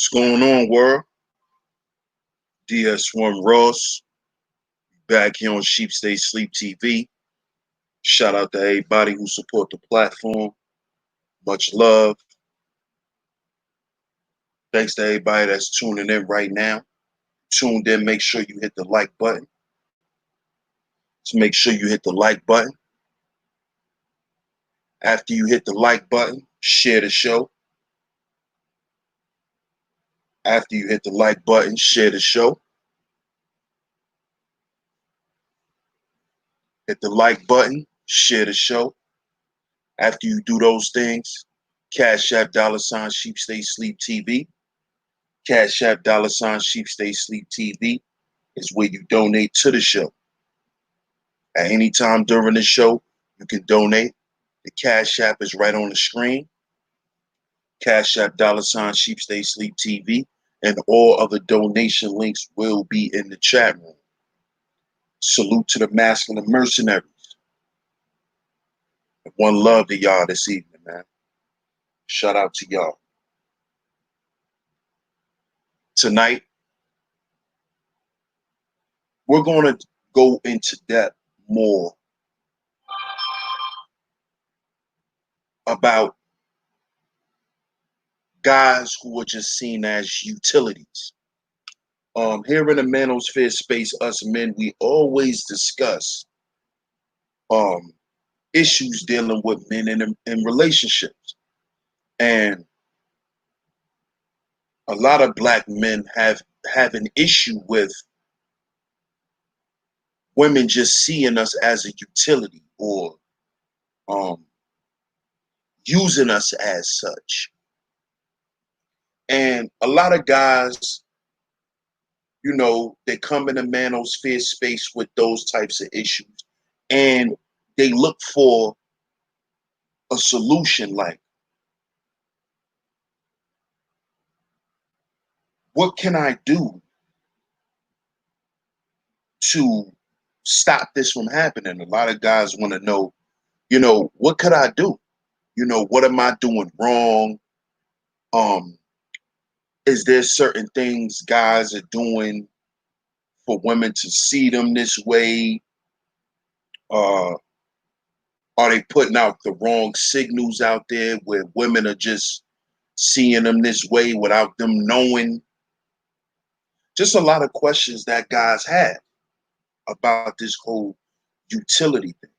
What's going on, world? DS1 Ross, back here on SHEEPSTAYSLEEPTV. Shout out to everybody who support the platform. Much love. Thanks to everybody that's tuning in right now. Tuned in, make sure you hit the like button. Just make sure you hit the like button. After you hit the like button, share the show. After you hit the like button, share the show. Hit the like button, share the show. After you do those things, CashApp $SHEEPSTAYSLEEPTV. CashApp $SHEEPSTAYSLEEPTV is where you donate to the show. At any time during the show, you can donate. The Cash App is right on the screen. CashApp $SHEEPSTAYSLEEPTV, and all other donation links will be in the chat room. Salute to the masculine mercenaries. And one love to y'all this evening, man. Shout out to y'all. Tonight, we're going to go into depth more about guys who are just seen as utilities. Here in the manosphere space, us men, we always discuss issues dealing with men in relationships. And a lot of black men have an issue with women just seeing us as a utility or using us as such. And a lot of guys, you know, they come in the manosphere space with those types of issues, and they look for a solution like, what can I do to stop this from happening? A lot of guys want to know, you know, what could I do? You know, what am I doing wrong? Is there certain things guys are doing for women to see them this way? Are they putting out the wrong signals out there where women are just seeing them this way without them knowing? Just a lot of questions that guys have about this whole utility thing.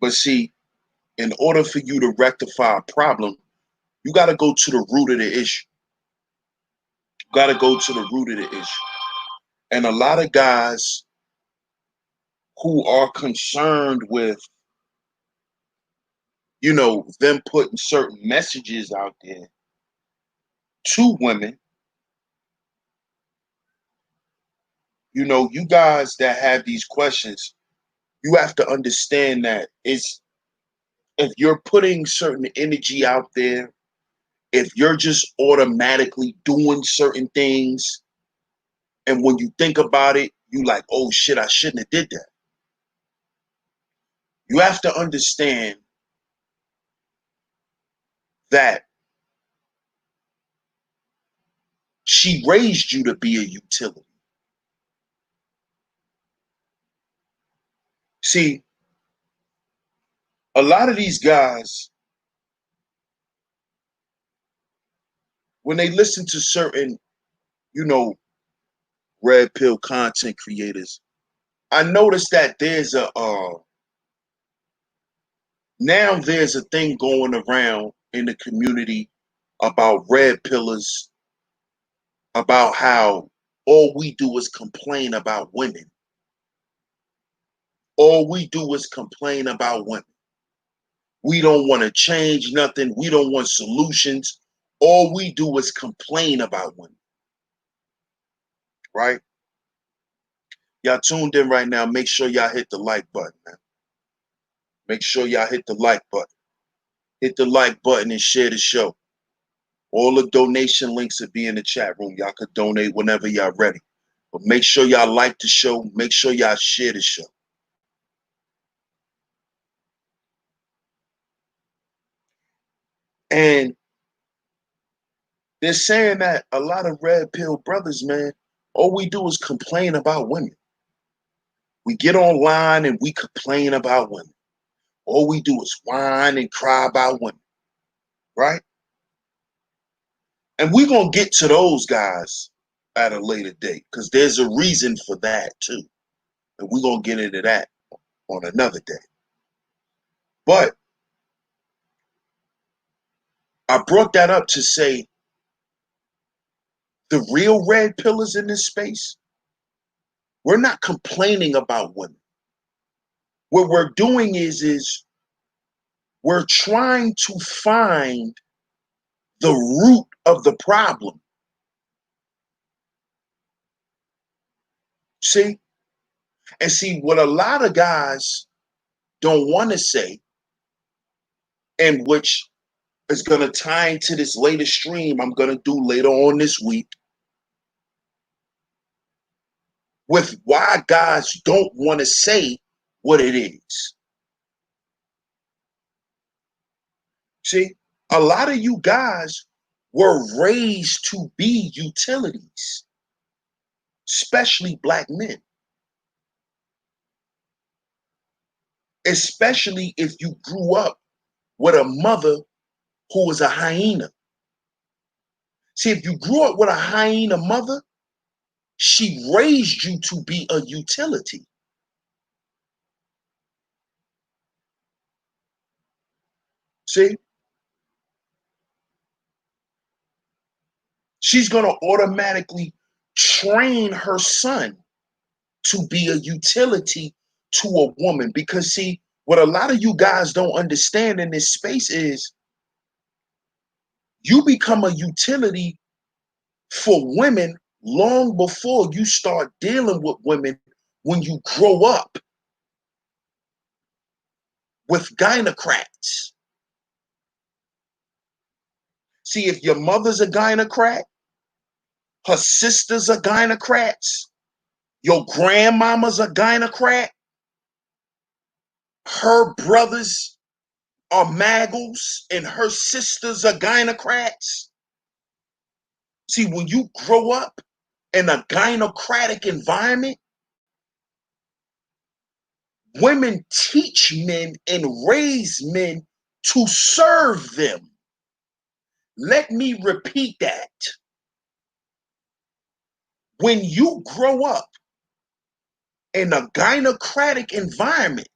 But see, in order for you to rectify a problem, you got to go to the root of the issue. You got to go to the root of the issue. And a lot of guys who are concerned with, you know, them putting certain messages out there to women, you know, you guys that have these questions, you have to understand that it's, if you're putting certain energy out there, if you're just automatically doing certain things, and when you think about it, you like, oh shit, I shouldn't have did that. You have to understand that she raised you to be a utility. See, a lot of these guys, when they listen to certain, you know, red pill content creators, I noticed that there's a now there's a thing going around in the community about red pillars, about how all we do is complain about women. All we do is complain about women. We don't want to change nothing. We don't want solutions. All we do is complain about women. Right? Y'all tuned in right now. Make sure y'all hit the like button, man. Make sure y'all hit the like button. Hit the like button and share the show. All the donation links will be in the chat room. Y'all could donate whenever y'all ready. But make sure y'all like the show. Make sure y'all share the show. And They're saying that a lot of red pill brothers, man, all we do is complain about women. We get online and we complain about women. All we do is whine and cry about women, right? And we're going to get to those guys at a later date because there's a reason for that too. And we're going to get into that on another day. But I brought that up to say the real red pillars in this space, we're not complaining about women. What we're doing is we're trying to find the root of the problem. See? And see, what a lot of guys don't want to say, and which is going to tie into this latest stream I'm going to do later on this week, with why guys don't want to say what it is. See, a lot of you guys were raised to be utilities, especially black men. Especially if you grew up with a mother who was a hyena. See, if you grew up with a hyena mother, she raised you to be a utility. See? She's going to automatically train her son to be a utility to a woman. Because, see, what a lot of you guys don't understand in this space is you become a utility for women long before you start dealing with women when you grow up with gynocrats. See, if your mother's a gynocrat, her sister's a gynocrats, your grandmama's a gynocrat, her brothers are maggles, and her sisters are gynocrats. See, when you grow up in a gynocratic environment, women teach men and raise men to serve them. Let me repeat that. When you grow up in a gynocratic environment,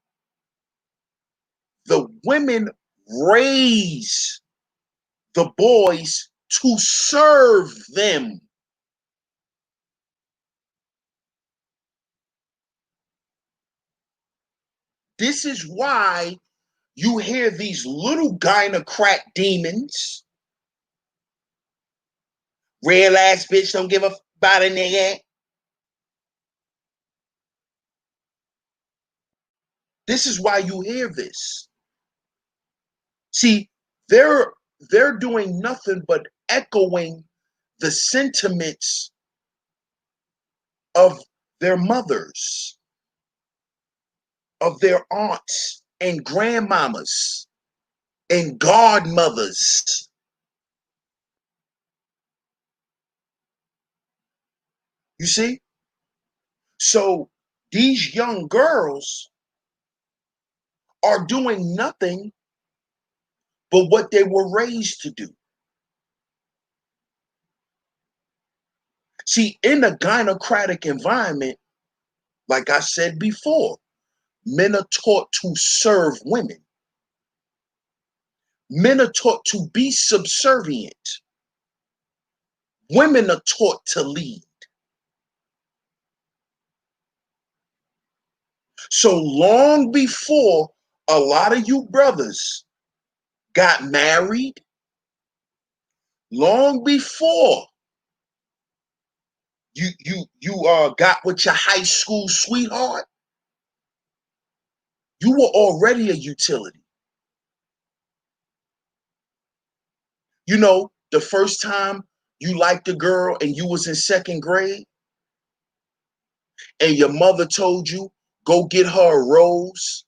the women raise the boys to serve them. This is why you hear these little gynocrat demons. Real ass bitch don't give a about a nigga. This is why you hear this. See, they're doing nothing but echoing the sentiments of their mothers, of their aunts and grandmamas and godmothers. You see? So these young girls are doing nothing but what they were raised to do. See, in a gynocratic environment, like I said before, men are taught to serve women. Men are taught to be subservient. Women are taught to lead. So long before a lot of you brothers got married, long before you got with your high school sweetheart, you were already a utility. You know, the first time you liked a girl and you was in second grade and your mother told you, go get her a rose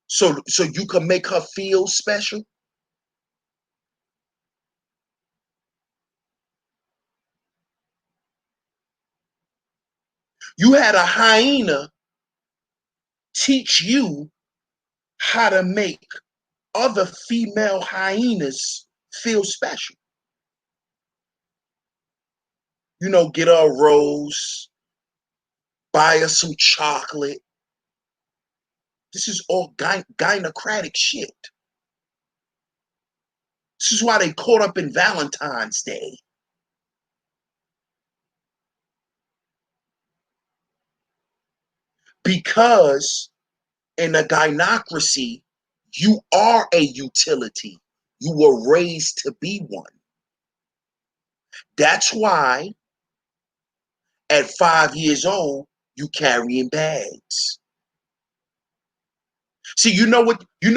so you can make her feel special. You had a hyena teach you how to make other female hyenas feel special. You know, get her a rose, buy her some chocolate. This is all gynocratic shit. This is why they caught up in Valentine's Day. Because in a gynocracy, you are a utility. You were raised to be one. That's why at 5 years old, you carrying bags. See, you know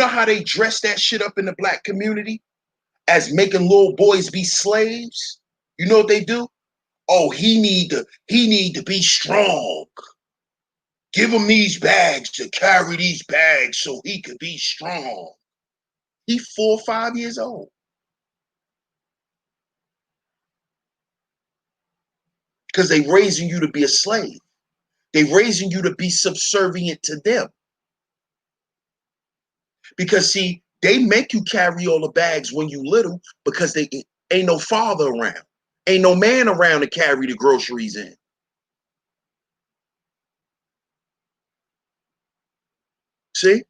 how they dress that shit up in the black community as making little boys be slaves? You know what they do? Oh, he need to be strong. Give him these bags to carry these bags so he could be strong. He 4 or 5 years old. Because they raising you to be a slave. They raising you to be subservient to them. Because see, they make you carry all the bags when you little because they ain't no father around. Ain't no man around to carry the groceries in. See?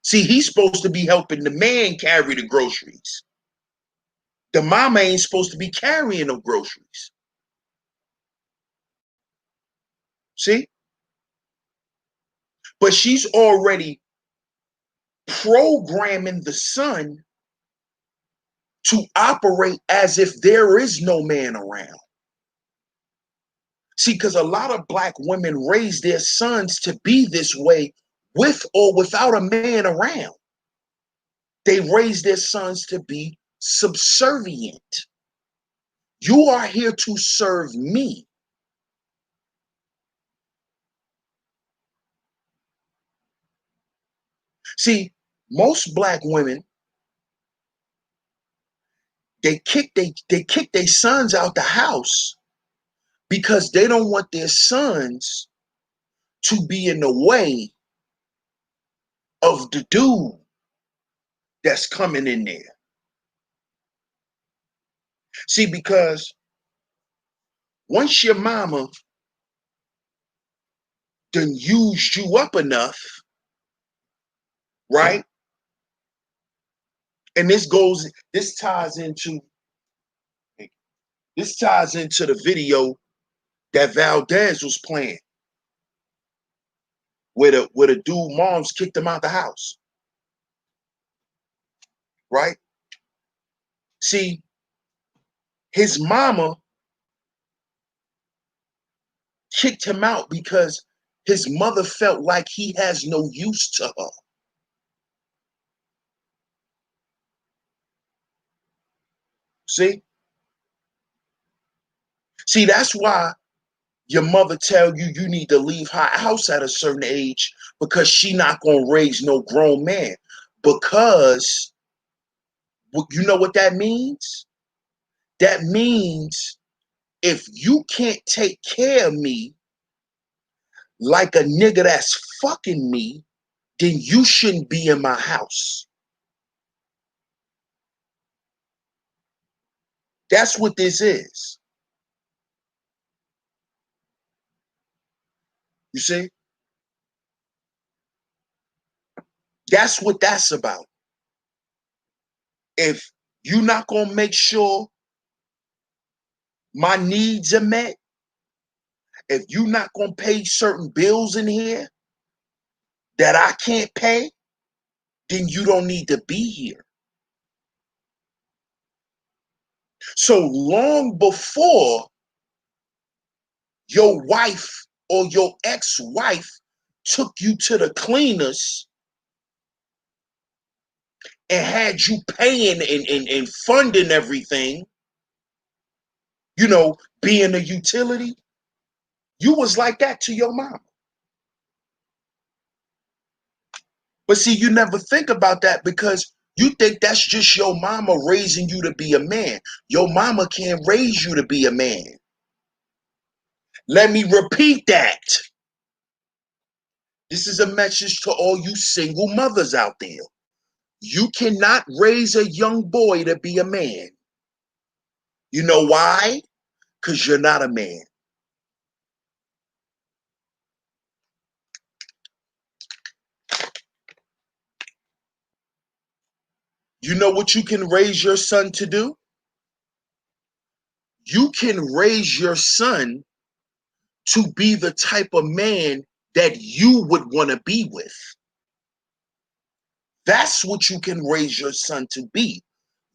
See, he's supposed to be helping the man carry the groceries. The mama ain't supposed to be carrying no groceries. See? But she's already programming the son to operate as if there is no man around. See, because a lot of black women raise their sons to be this way with or without a man around. They raise their sons to be subservient. You are here to serve me. See, most black women, they kick their sons out the house because they don't want their sons to be in the way of the dude that's coming in there. See, because once your mama done used you up enough, right? And this ties into the video that Valdez was playing, where the dude moms kicked him out the house, right? See, his mama kicked him out because his mother felt like he has no use to her. See? See, that's why your mother tell you you need to leave her house at a certain age because she not going to raise no grown man. Because you know what that means? That means if you can't take care of me like a nigga that's fucking me, then you shouldn't be in my house. That's what this is. You see? That's what that's about. If you're not going to make sure my needs are met, if you're not going to pay certain bills in here that I can't pay, then you don't need to be here. So long before your wife or your ex-wife took you to the cleaners and had you paying and funding everything, you know, being a utility, you was like that to your mama. But see, you never think about that because you think that's just your mama raising you to be a man. Your mama can't raise you to be a man. Let me repeat that. This is a message to all you single mothers out there. You cannot raise a young boy to be a man. You know why? Because you're not a man. You know what you can raise your son to do? You can raise your son to be the type of man that you would want to be with. That's what you can raise your son to be.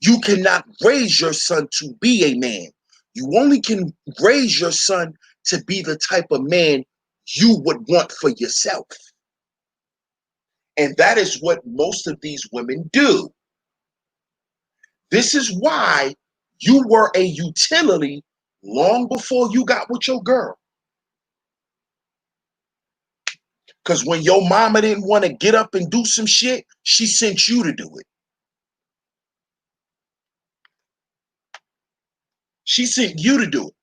You cannot raise your son to be a man. You only can raise your son to be the type of man you would want for yourself. And that is what most of these women do. This is why you were a utility long before you got with your girl. Because when your mama didn't want to get up and do some shit, she sent you to do it. She sent you to do it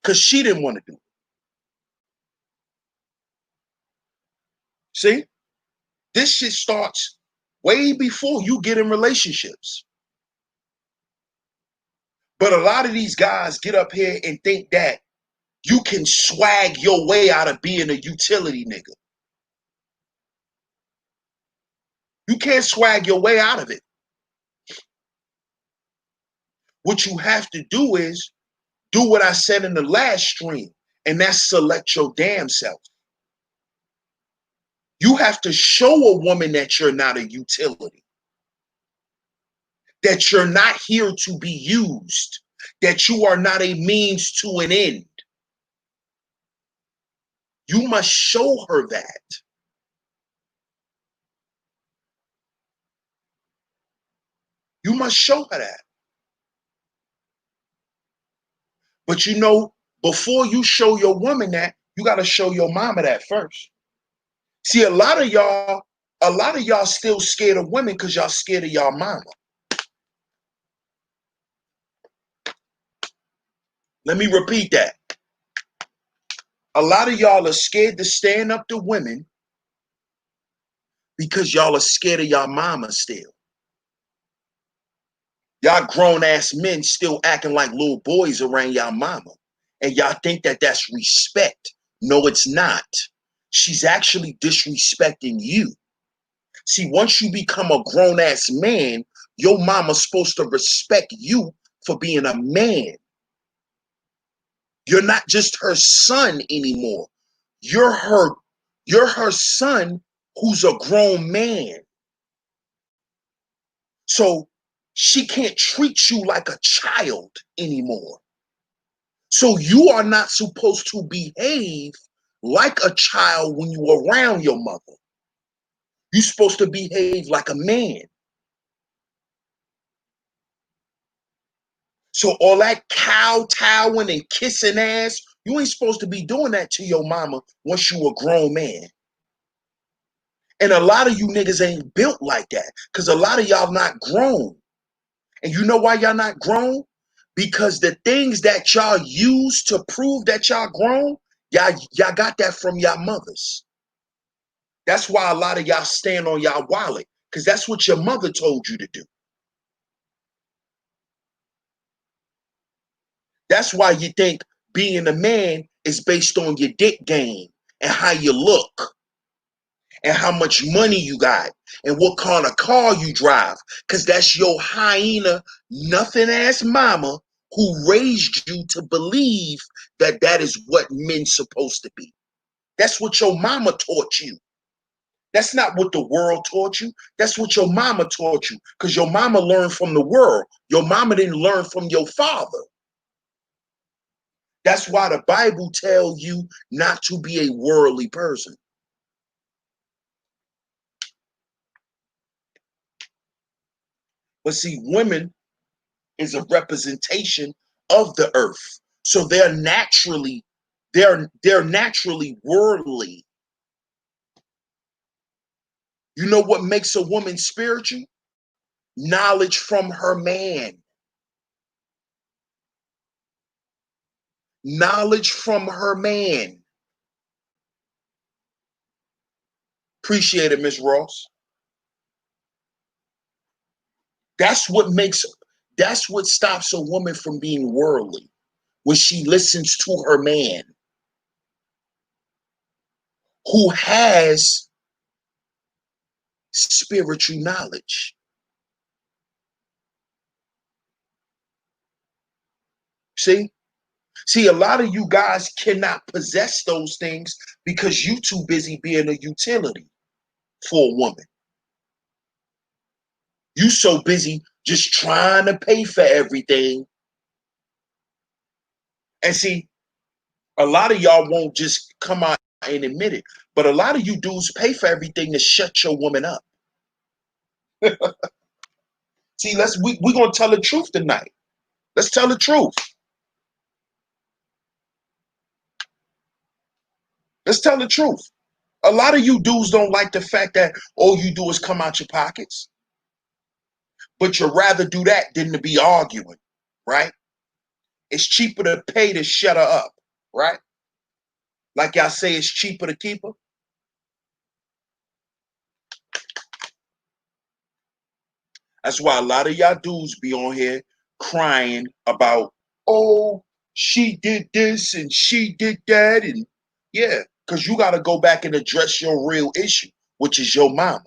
because she didn't want to do it. See? This shit starts way before you get in relationships. But a lot of these guys get up here and think that you can swag your way out of being a utility nigga. You can't swag your way out of it. What you have to do is do what I said in the last stream, and that's select your damn self. You have to show a woman that you're not a utility, that you're not here to be used, that you are not a means to an end. You must show her that. You must show her that. But you know, before you show your woman that, you got to show your mama that first. See, a lot of y'all still scared of women because y'all scared of y'all mama. Let me repeat that. A lot of y'all are scared to stand up to women because y'all are scared of y'all mama still. Y'all grown ass men still acting like little boys around y'all mama. And y'all think that that's respect. No, it's not. She's actually disrespecting you. See, once you become a grown ass man, your mama's supposed to respect you for being a man. You're not just her son anymore. You're her son who's a grown man. So she can't treat you like a child anymore. So you are not supposed to behave like a child when you're around your mother. You're supposed to behave like a man. So all that kowtowing and kissing ass, you ain't supposed to be doing that to your mama once you a grown man. And a lot of you niggas ain't built like that because a lot of y'all not grown. And you know why y'all not grown? Because the things that y'all use to prove that y'all grown, y'all got that from y'all mothers. That's why a lot of y'all stand on y'all wallet, because that's what your mother told you to do. That's why you think being a man is based on your dick game and how you look and how much money you got and what kind of car you drive, because that's your hyena, nothing ass mama who raised you to believe that that is what men's supposed to be. That's what your mama taught you. That's not what the world taught you. That's what your mama taught you, because your mama learned from the world. Your mama didn't learn from your father. That's why the Bible tells you not to be a worldly person. But see, women is a representation of the earth. So they're naturally worldly. You know what makes a woman spiritual? Knowledge from her man. knowledge from her man. Appreciate it, Miss Ross. That's what stops a woman from being worldly, when she listens to her man who has spiritual knowledge. See? See, a lot of you guys cannot possess those things because you too busy being a utility for a woman. You so busy just trying to pay for everything. And see, a lot of y'all won't just come out and admit it, but a lot of you dudes pay for everything to shut your woman up. See, we're gonna tell the truth tonight. Let's tell the truth. Let's tell the truth. A lot of you dudes don't like the fact that all you do is come out your pockets, but you'd rather do that than to be arguing, right? It's cheaper to pay to shut her up, right? Like y'all say, it's cheaper to keep her. That's why a lot of y'all dudes be on here crying about, oh, she did this and she did that. And yeah, because you got to go back and address your real issue, which is your mama.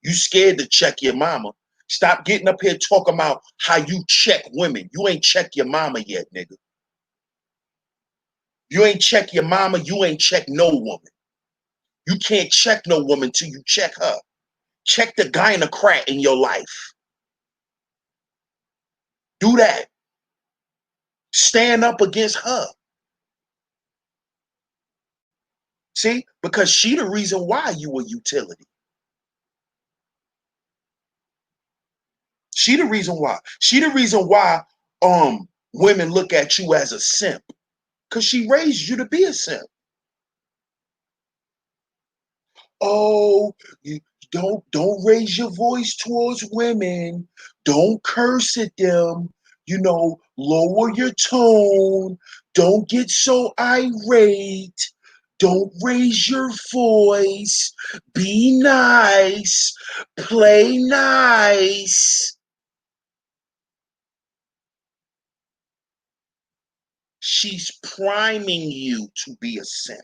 You scared to check your mama. Stop getting up here talking about how you check women. You ain't check your mama yet, nigga. You ain't check your mama. You ain't check no woman. You can't check no woman till you check her. Check the gynocrat in your life. Do that. Stand up against her. See? Because she the reason why you a utility. She the reason why. She the reason why women look at you as a simp. Because she raised you to be a simp. Oh, you don't raise your voice towards women. Don't curse at them. You know, lower your tone. Don't get so irate. Don't raise your voice. Be nice. Play nice. She's priming you to be a simp.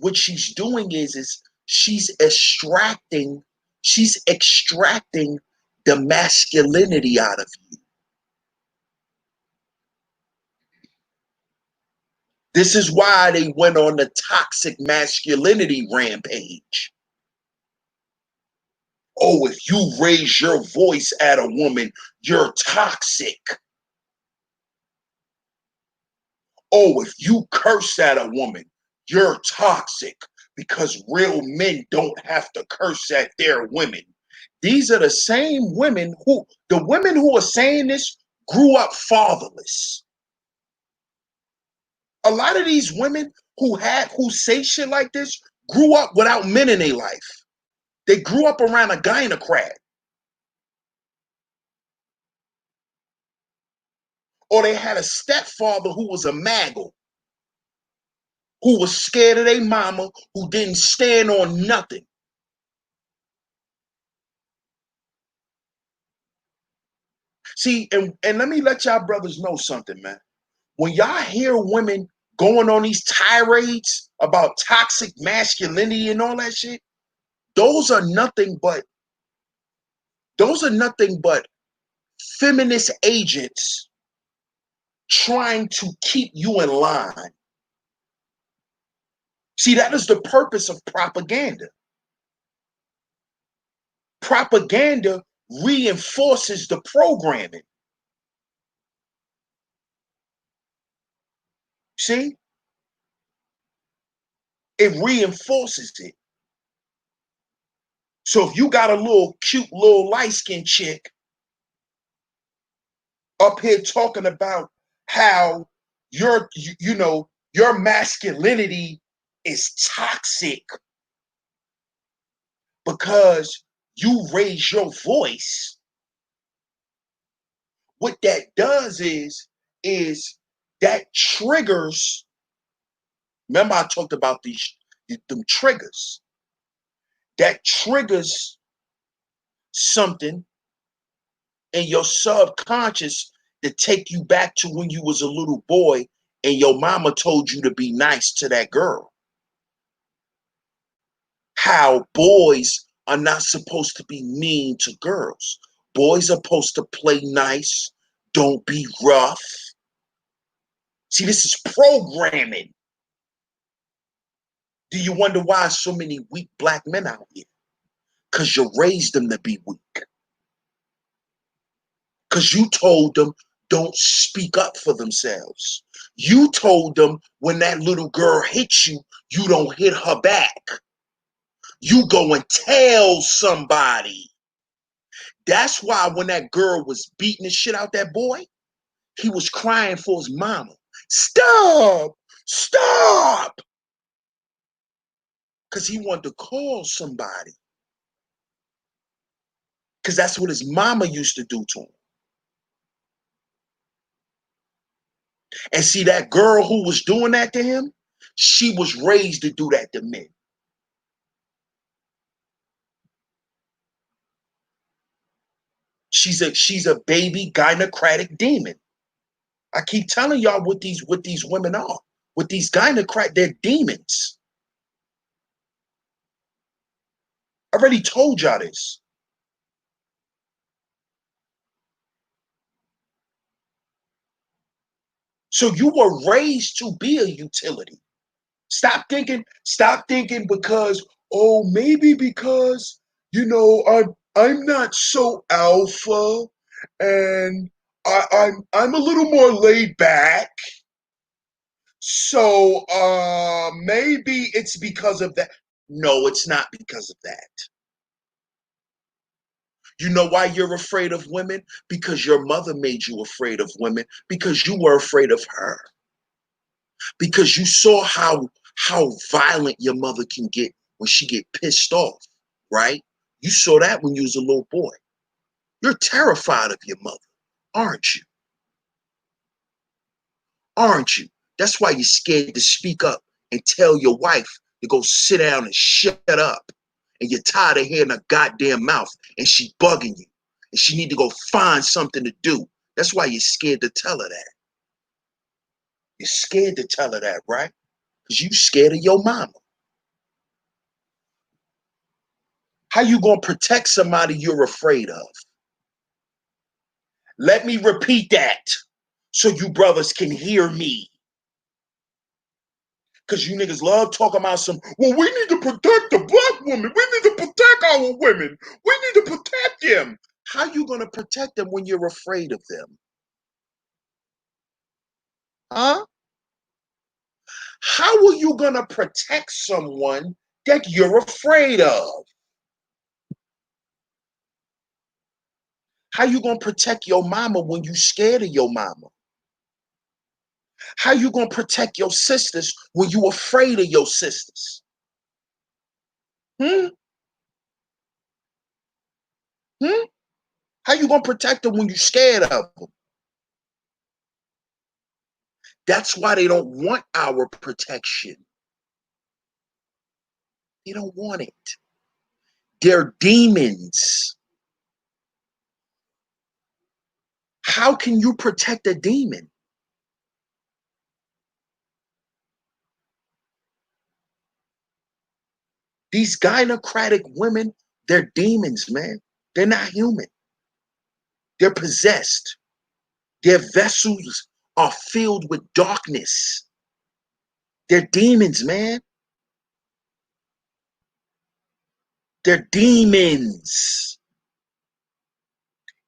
What she's doing is she's extracting the masculinity out of you. This is why they went on the toxic masculinity rampage. Oh, if you raise your voice at a woman, you're toxic. Oh, if you curse at a woman, you're toxic, because real men don't have to curse at their women. These are the same women the women who are saying this grew up fatherless. A lot of these women who say shit like this grew up without men in their life. They grew up around a gynocrat. Or they had a stepfather who was a maggle, who was scared of their mama, who didn't stand on nothing. See, and let me let y'all brothers know something, man. When y'all hear women going on these tirades about toxic masculinity and all that shit, those are nothing but feminist agents trying to keep you in line. See, that is the purpose of propaganda. Propaganda reinforces the programming. See? It reinforces it. So if you got a cute little light-skinned chick up here talking about how your masculinity is toxic because you raise your voice, what that does is that triggers. Remember, I talked about them triggers. That triggers something in your subconscious to take you back to when you was a little boy and your mama told you to be nice to that girl. How boys are not supposed to be mean to girls. Boys are supposed to play nice, don't be rough. See, this is programming. Do you wonder why so many weak black men out here? Because you raised them to be weak. Because you told them don't speak up for themselves. You told them when that little girl hits you, you don't hit her back. You go and tell somebody. That's why when that girl was beating the shit out that boy, he was crying for his mama. Stop! Stop! Because he wanted to call somebody. Because that's what his mama used to do to him. And see, that girl who was doing that to him, she was raised to do that to men. She's a baby gynocratic demon. I keep telling y'all what these women are. With these gynocrat, they're demons. I already told y'all this. So you were raised to be a utility. Stop thinking because, oh, maybe because, I'm not so alpha and I'm a little more laid back. So maybe it's because of that. No, it's not because of that. You know why you're afraid of women? Because your mother made you afraid of women, because you were afraid of her. Because you saw how violent your mother can get when she get pissed off, right? You saw that when you was a little boy. You're terrified of your mother, aren't you? Aren't you? That's why you're scared to speak up and tell your wife to go sit down and shut up. And you're tired of hearing her goddamn mouth and she bugging you. And she need to go find something to do. That's why you're scared to tell her that. You're scared to tell her that, right? Because you scared of your mama. How you gonna protect somebody you're afraid of? Let me repeat that so you brothers can hear me. Because you niggas love talking about well, we need to protect the black woman. We need to protect our women. We need to protect them. How you gonna protect them when you're afraid of them? Huh? How are you gonna protect someone that you're afraid of? How you gonna protect your mama when you scared of your mama? How you gonna protect your sisters when you afraid of your sisters? Hmm? Hmm? How you gonna protect them when you scared of them? That's why they don't want our protection. They don't want it. They're demons. How can you protect a demon? These gynocratic women, they're demons, man. They're not human. They're possessed. Their vessels are filled with darkness. They're demons, man. They're demons.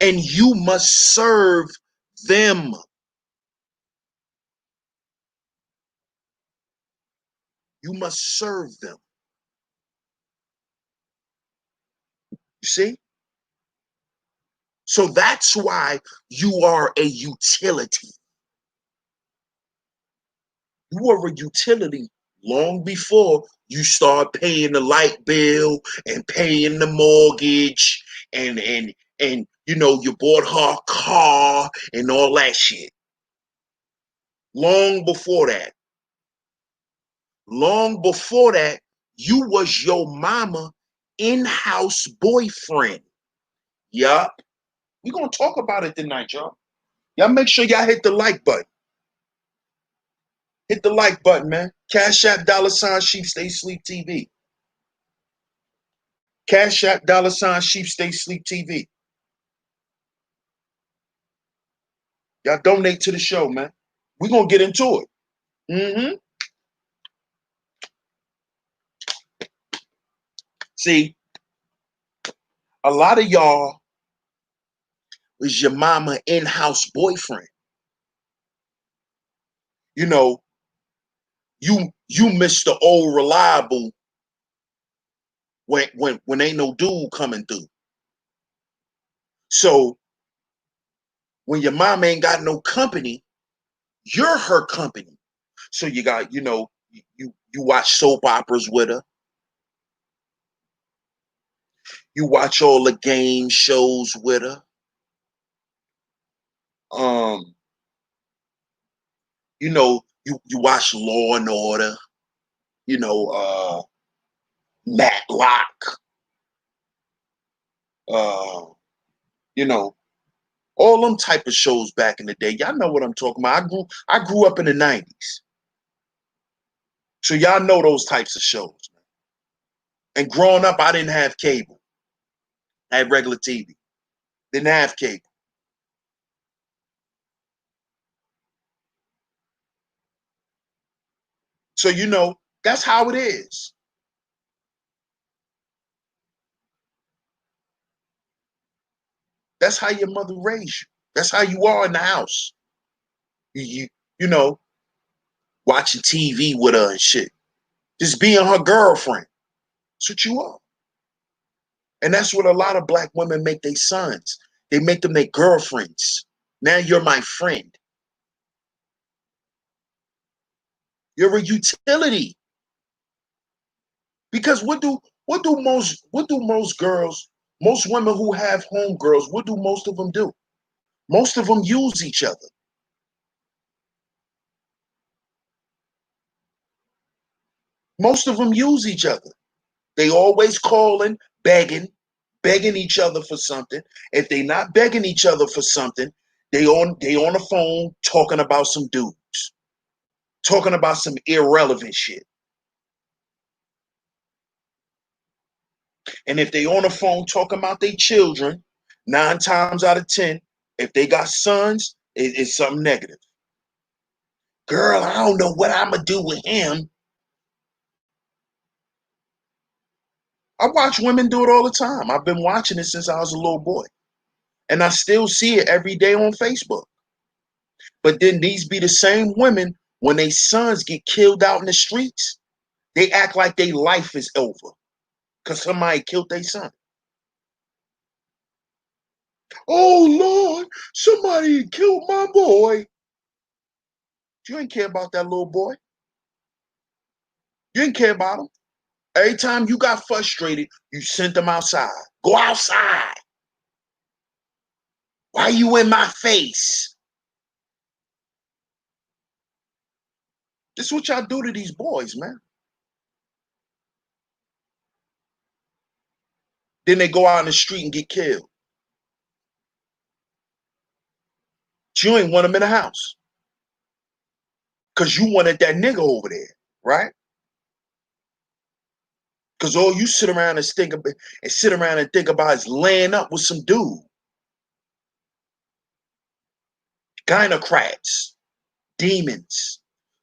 And you must serve them. You must serve them. You see? So that's why you are a utility. You were a utility long before you start paying the light bill and paying the mortgage and You bought her a car and all that shit. Long before that, you was your mama in-house boyfriend. Yup. We're going to talk about it tonight, y'all. Y'all make sure y'all hit the like button. Hit the like button, man. Cash App $SheepStaySleepTV. Cash App $SheepStaySleepTV. Y'all donate to the show, man. We're going to get into it. See, a lot of y'all is your mama in-house boyfriend. You Mr. Old Reliable when ain't no dude coming through. So when your mom ain't got no company, you're her company. So you got, you watch soap operas with her. You watch all the game shows with her. You watch Law and Order, Matlock, all them type of shows back in the day. Y'all know what I'm talking about. I grew up in the 90s. So y'all know those types of shows. And growing up, I didn't have cable. I had regular TV. Didn't have cable. So that's how it is. That's how your mother raised you. That's how you are in the house. You watching TV with her and shit. Just being her girlfriend. That's what you are. And that's what a lot of black women make their sons. They make them their girlfriends. Now you're my friend. You're a utility. Because what do most girls, most women who have home girls, what do most of them do? Most of them use each other. Most of them use each other. They always calling, begging each other for something. If they not begging each other for something, they on the phone talking about some dudes, talking about some irrelevant shit. And if they on the phone talking about their children, 9 times out of 10, if they got sons, it's something negative. Girl, I don't know what I'm gonna do with him. I watch women do it all the time. I've been watching it since I was a little boy. And I still see it every day on Facebook. But then these be the same women, when their sons get killed out in the streets, they act like their life is over because somebody killed their son. Oh, Lord, somebody killed my boy. You ain't care about that little boy. You didn't care about him. Every time you got frustrated, you sent them outside. Go outside. Why you in my face? This is what y'all do to these boys, man. Then they go out in the street and get killed. But you ain't want them in the house. Because you wanted that nigga over there, right? Because all you sit around and think about is laying up with some dude. Gynocrats, demons,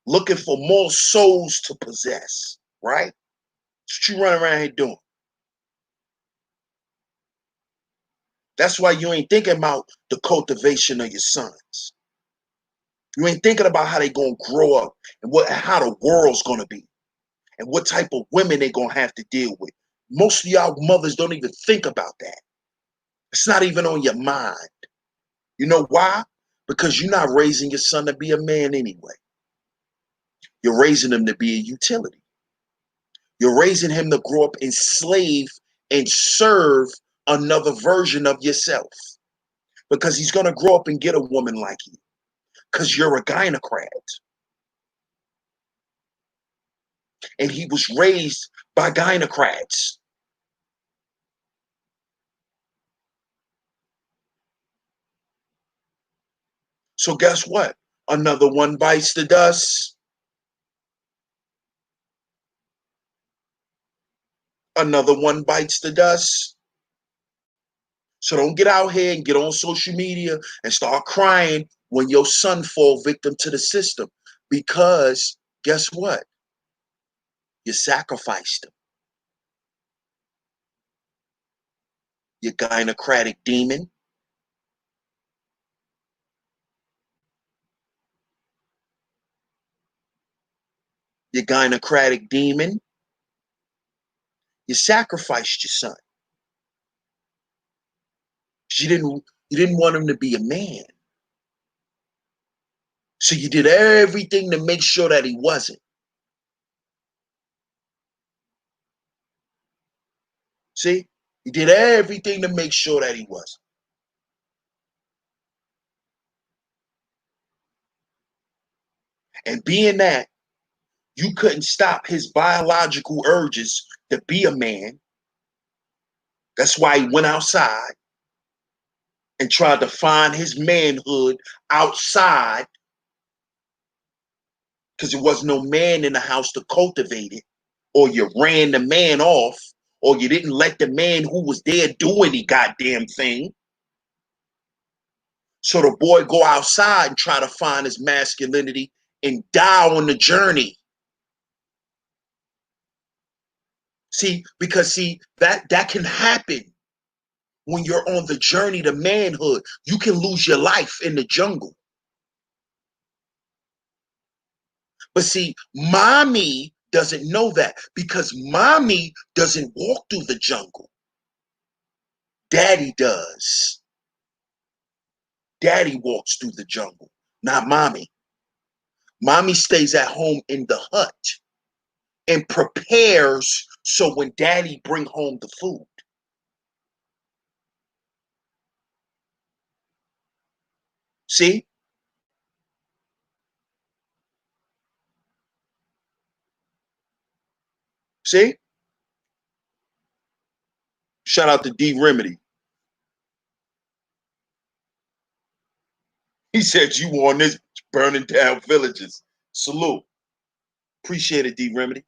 looking for more souls to possess, right? That's what you run around here doing. That's why you ain't thinking about the cultivation of your sons. You ain't thinking about how they gonna grow up and how the world's gonna be and what type of women they gonna have to deal with. Most of y'all mothers don't even think about that. It's not even on your mind. You know why? Because you're not raising your son to be a man anyway. You're raising him to be a utility. You're raising him to grow up enslaved and serve another version of yourself. because he's going to grow up and get a woman like you because you're a gynocrat. And he was raised by gynocrats. So guess what? Another one bites the dust. Another one bites the dust. So don't get out here and get on social media and start crying when your son fall victim to the system. Because guess what? You sacrificed him. You gynocratic demon. You gynocratic demon. You sacrificed your son. You didn't want him to be a man. So you did everything to make sure that he wasn't. See? You did everything to make sure that he wasn't. And being that you couldn't stop his biological urges to be a man, that's why he went outside and tried to find his manhood outside, because there was no man in the house to cultivate it, or you ran the man off, or you didn't let the man who was there do any goddamn thing. So the boy go outside and try to find his masculinity and die on the journey. See, because that can happen when you're on the journey to manhood. You can lose your life in the jungle. But see, mommy doesn't know that, because mommy doesn't walk through the jungle. Daddy does. Daddy walks through the jungle, not mommy. Mommy stays at home in the hut and prepares so when daddy bring home the food. See? See? Shout out to D Remedy. He said you on this burning down villages. Salute. Appreciate it, D Remedy.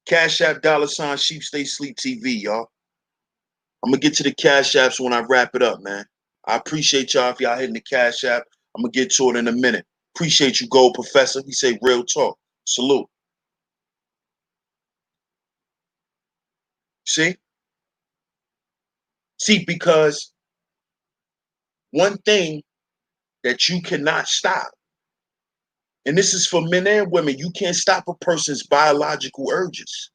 Cash App $ Sheep Stay Sleep TV, y'all. I'm gonna get to the Cash Apps when I wrap it up, man. I appreciate y'all if y'all hitting the Cash App. I'm gonna get to it in a minute. Appreciate you, Gold Professor. He say real talk. Salute. See? See, because one thing that you cannot stop, and this is for men and women, you can't stop a person's biological urges.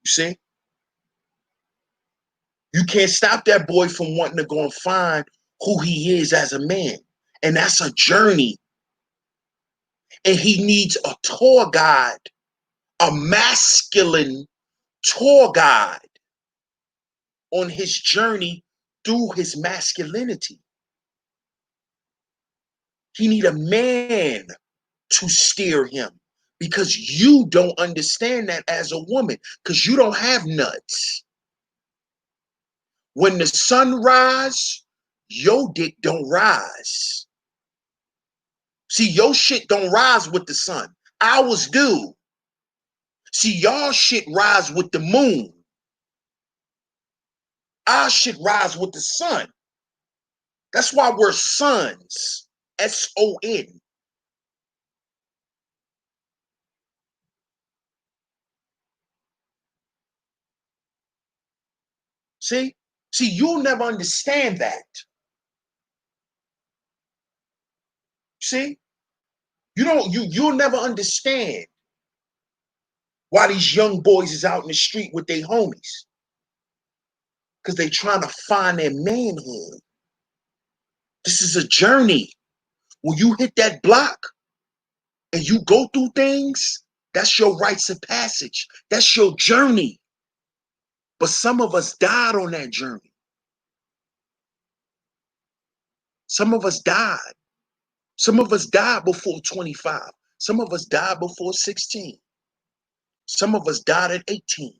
You see? You can't stop that boy from wanting to go and find who he is as a man. And that's a journey. And he needs a tour guide, a masculine tour guide on his journey through his masculinity. He need a man to steer him, because you don't understand that as a woman, because you don't have nuts. When the sun rise, your dick don't rise. See, your shit don't rise with the sun. Ours do. See, y'all shit rise with the moon. Our shit rise with the sun. That's why we're sons. S-O-N. See? See, you'll never understand that. See? You'll never understand why these young boys is out in the street with their homies. Because they trying to find their manhood. This is a journey. When you hit that block and you go through things, that's your rites of passage. That's your journey. But some of us died on that journey. Some of us died. Some of us died before 25. Some of us died before 16. Some of us died at 18.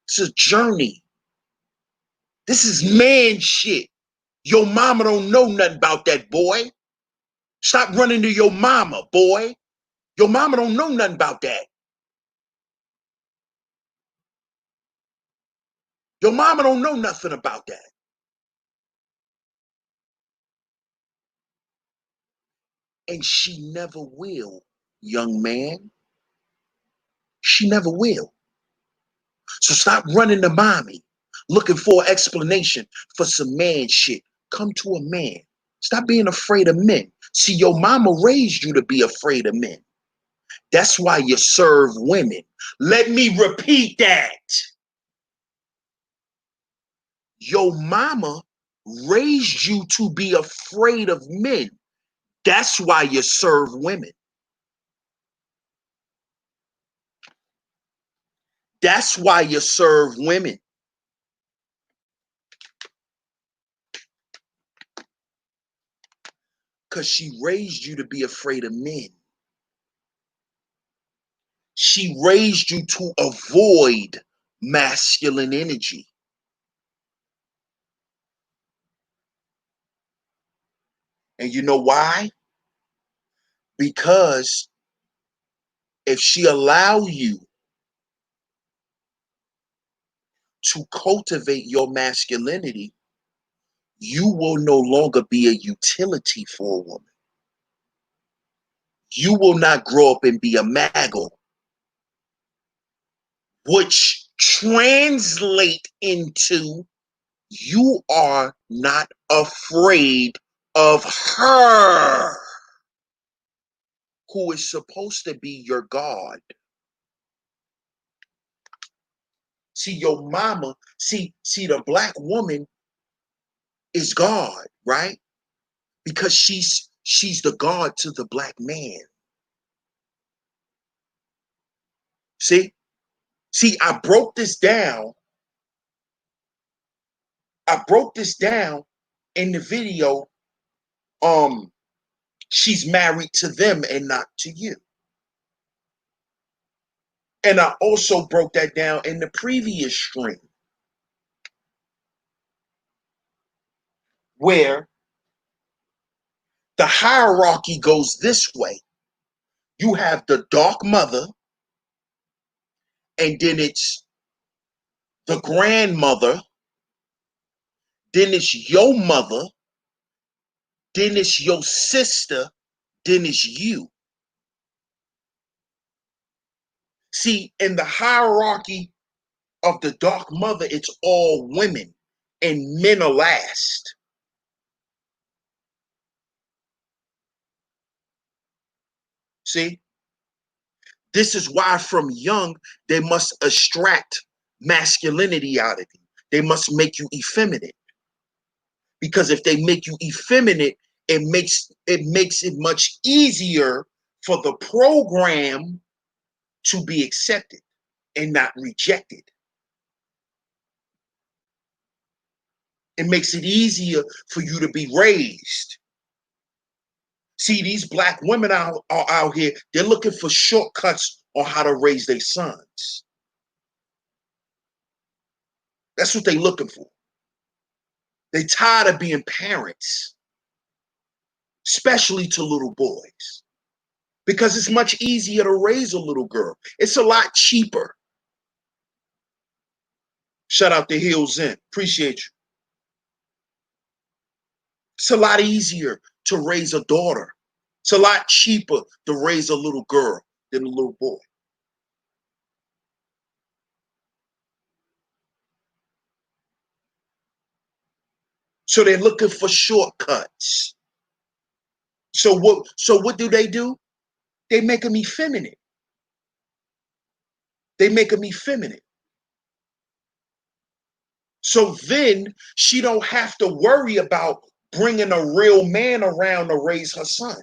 It's a journey. This is man shit. Your mama don't know nothing about that, boy. Stop running to your mama, boy. Your mama don't know nothing about that. Your mama don't know nothing about that. And she never will, young man. She never will. So stop running to mommy, looking for an explanation for some man shit. Come to a man. Stop being afraid of men. See, your mama raised you to be afraid of men. That's why you serve women. Let me repeat that. Your mama raised you to be afraid of men. That's why you serve women. That's why you serve women. Because she raised you to be afraid of men. She raised you to avoid masculine energy. And you know why? Because if she allow you to cultivate your masculinity, you will no longer be a utility for a woman. You will not grow up and be a maggle, which translate into you are not afraid of her, who is supposed to be your God. See, your mama, see, the black woman is God, right? Because she's the God to the black man. See, I broke this down. I broke this down in the video. She's married to them and not to you. And I also broke that down in the previous stream, where the hierarchy goes this way. You have the dark mother, and then it's the grandmother, then it's your mother, then it's your sister, then it's you. See, in the hierarchy of the dark mother, it's all women, and men are last. See, this is why from young, they must extract masculinity out of you. They must make you effeminate. Because if they make you effeminate, it makes it much easier for the program to be accepted and not rejected. It makes it easier for you to be raised. See, these black women are out here, they're looking for shortcuts on how to raise their sons. That's what they're looking for. They're tired of being parents, especially to little boys, because it's much easier to raise a little girl. It's a lot cheaper. Shout out to Hills In. Appreciate you. It's a lot easier to raise a daughter. It's a lot cheaper to raise a little girl than a little boy. So they're looking for shortcuts. So what do? They make them effeminate. They make them effeminate. So then she don't have to worry about bringing a real man around to raise her son,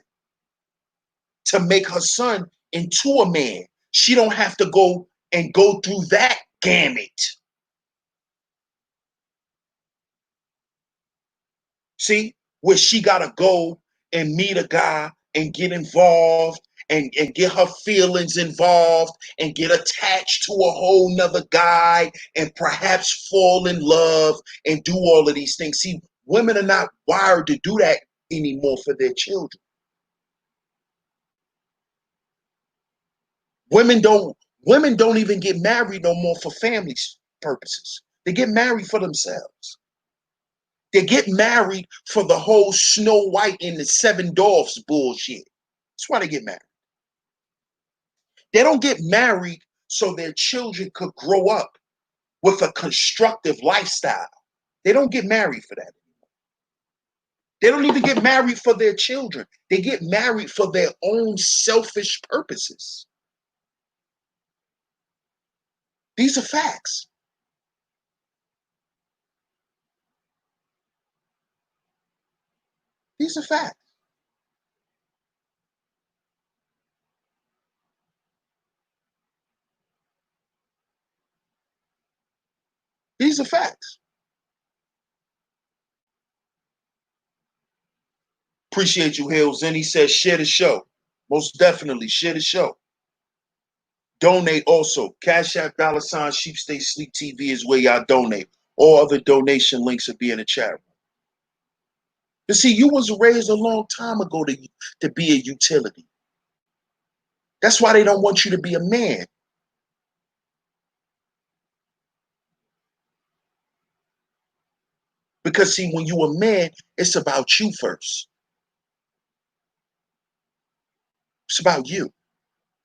to make her son into a man. She don't have to go through that gamut. See, where she gotta go and meet a guy and get involved and get her feelings involved and get attached to a whole nother guy and perhaps fall in love and do all of these things. See, women are not wired to do that anymore for their children. Women don't women don't even get married no more for family purposes. They get married for themselves. They get married for the whole Snow White and the Seven Dwarfs bullshit. That's why they get married. They don't get married so their children could grow up with a constructive lifestyle. They don't get married for that. They don't even get married for their children. They get married for their own selfish purposes. These are facts. These are facts. These are facts. Appreciate you, Hills. And he says, share the show. Most definitely, share the show. Donate also. Cash App $ Sheep Stay Sleep TV is where y'all donate. All other donation links will be in the chat room. But see, you was raised a long time ago to be a utility. That's why they don't want you to be a man. Because see, when you a man, it's about you first. It's about you.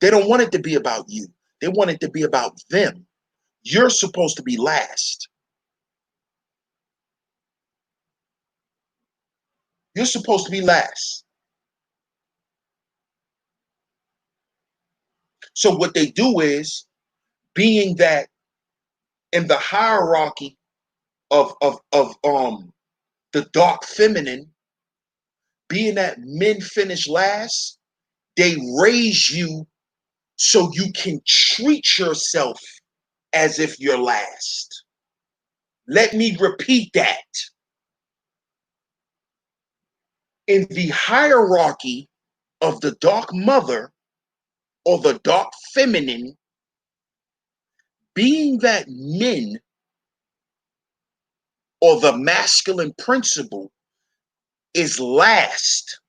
They don't want it to be about you. They want it to be about them. You're supposed to be last. You're supposed to be last. So what they do is, being that in the hierarchy of the dark feminine, being that men finish last, they raise you so you can treat yourself as if you're last. Let me repeat that. In the hierarchy of the dark mother or the dark feminine, being that men or the masculine principle is last.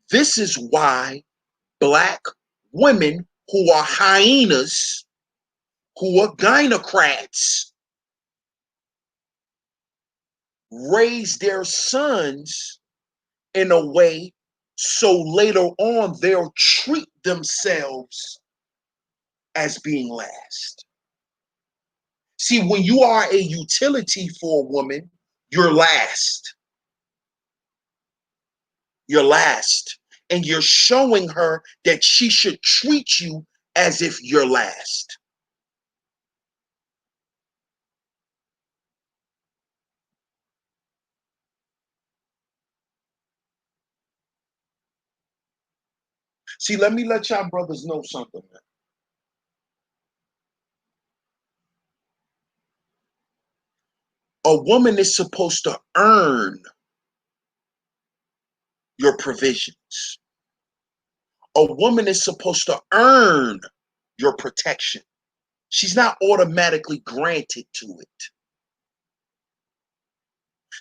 This is why Black women who are hyenas, who are gynocrats, raise their sons in a way so later on they'll treat themselves as being last. See, when you are a utility for a woman, you're last. You're last. And you're showing her that she should treat you as if you're last. See, let me let y'all brothers know something, man. A woman is supposed to earn your provisions. A woman is supposed to earn your protection. She's not automatically granted to it.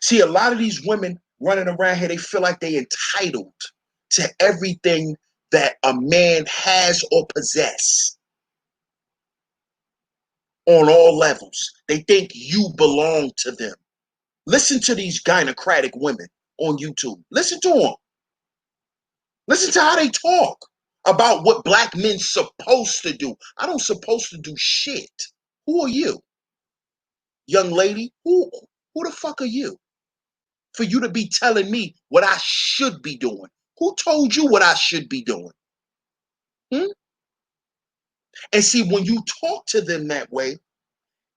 See, a lot of these women running around here, they feel like they're entitled to everything that a man has or possess on all levels. They think you belong to them. Listen to these gynocratic women on YouTube. Listen to them. Listen to how they talk about what Black men supposed to do. I don't supposed to do shit. Who are you? Young lady, who the fuck are you? For you to be telling me what I should be doing. Who told you what I should be doing? Hmm? And see, when you talk to them that way,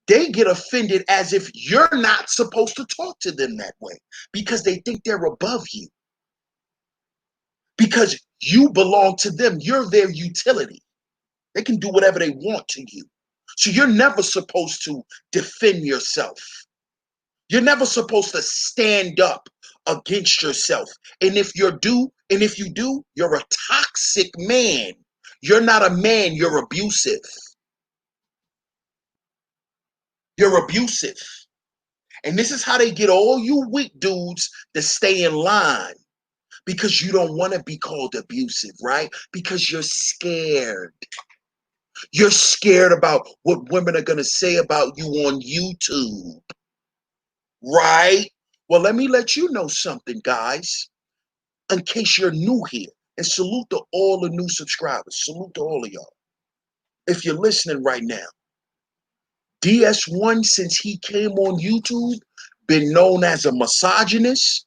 they get offended as if you're not supposed to talk to them that way because they think they're above you. Because you belong to them. You're their utility. They can do whatever they want to you. So you're never supposed to defend yourself. You're never supposed to stand up against yourself. And if you do, you're a toxic man. You're not a man, you're abusive. You're abusive. And this is how they get all you weak dudes to stay in line. Because you don't want to be called abusive, right? Because you're scared. You're scared about what women are going to say about you on YouTube, right? Well, let me let you know something, guys, in case you're new here. And salute to all the new subscribers. Salute to all of y'all. If you're listening right now, DS1, since he came on YouTube, been known as a misogynist.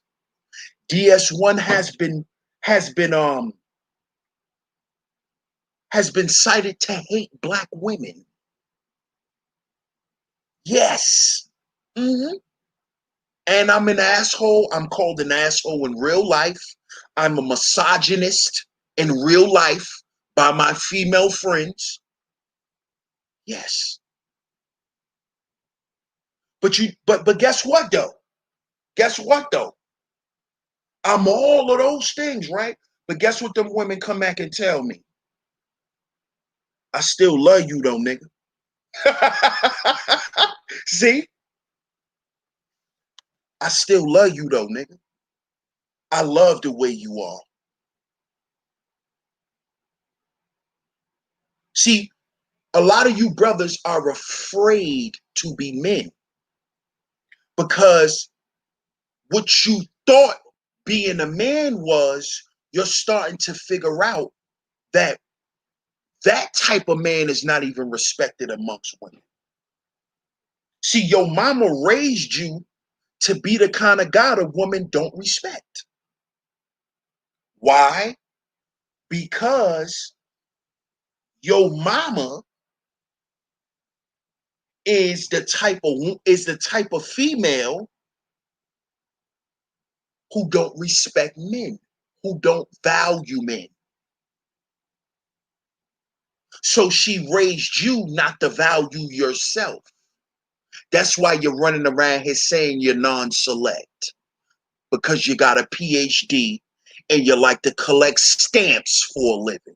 DS1 has been cited to hate black women. Yes. Mm-hmm. And I'm an asshole. I'm called an asshole in real life. I'm a misogynist in real life by my female friends. Yes. But guess what though? Guess what though? I'm all of those things, right? But guess what them women come back and tell me? I still love you though, nigga. See? I still love you though, nigga. I love the way you are. See, a lot of you brothers are afraid to be men because what you thought being a man was, you're starting to figure out that that type of man is not even respected amongst women. See, your mama raised you to be the kind of guy a woman don't respect. Why? Because your mama is the type of female who don't respect men, who don't value men. So she raised you not to value yourself. That's why you're running around here saying you're non-select, because you got a PhD and you like to collect stamps for a living.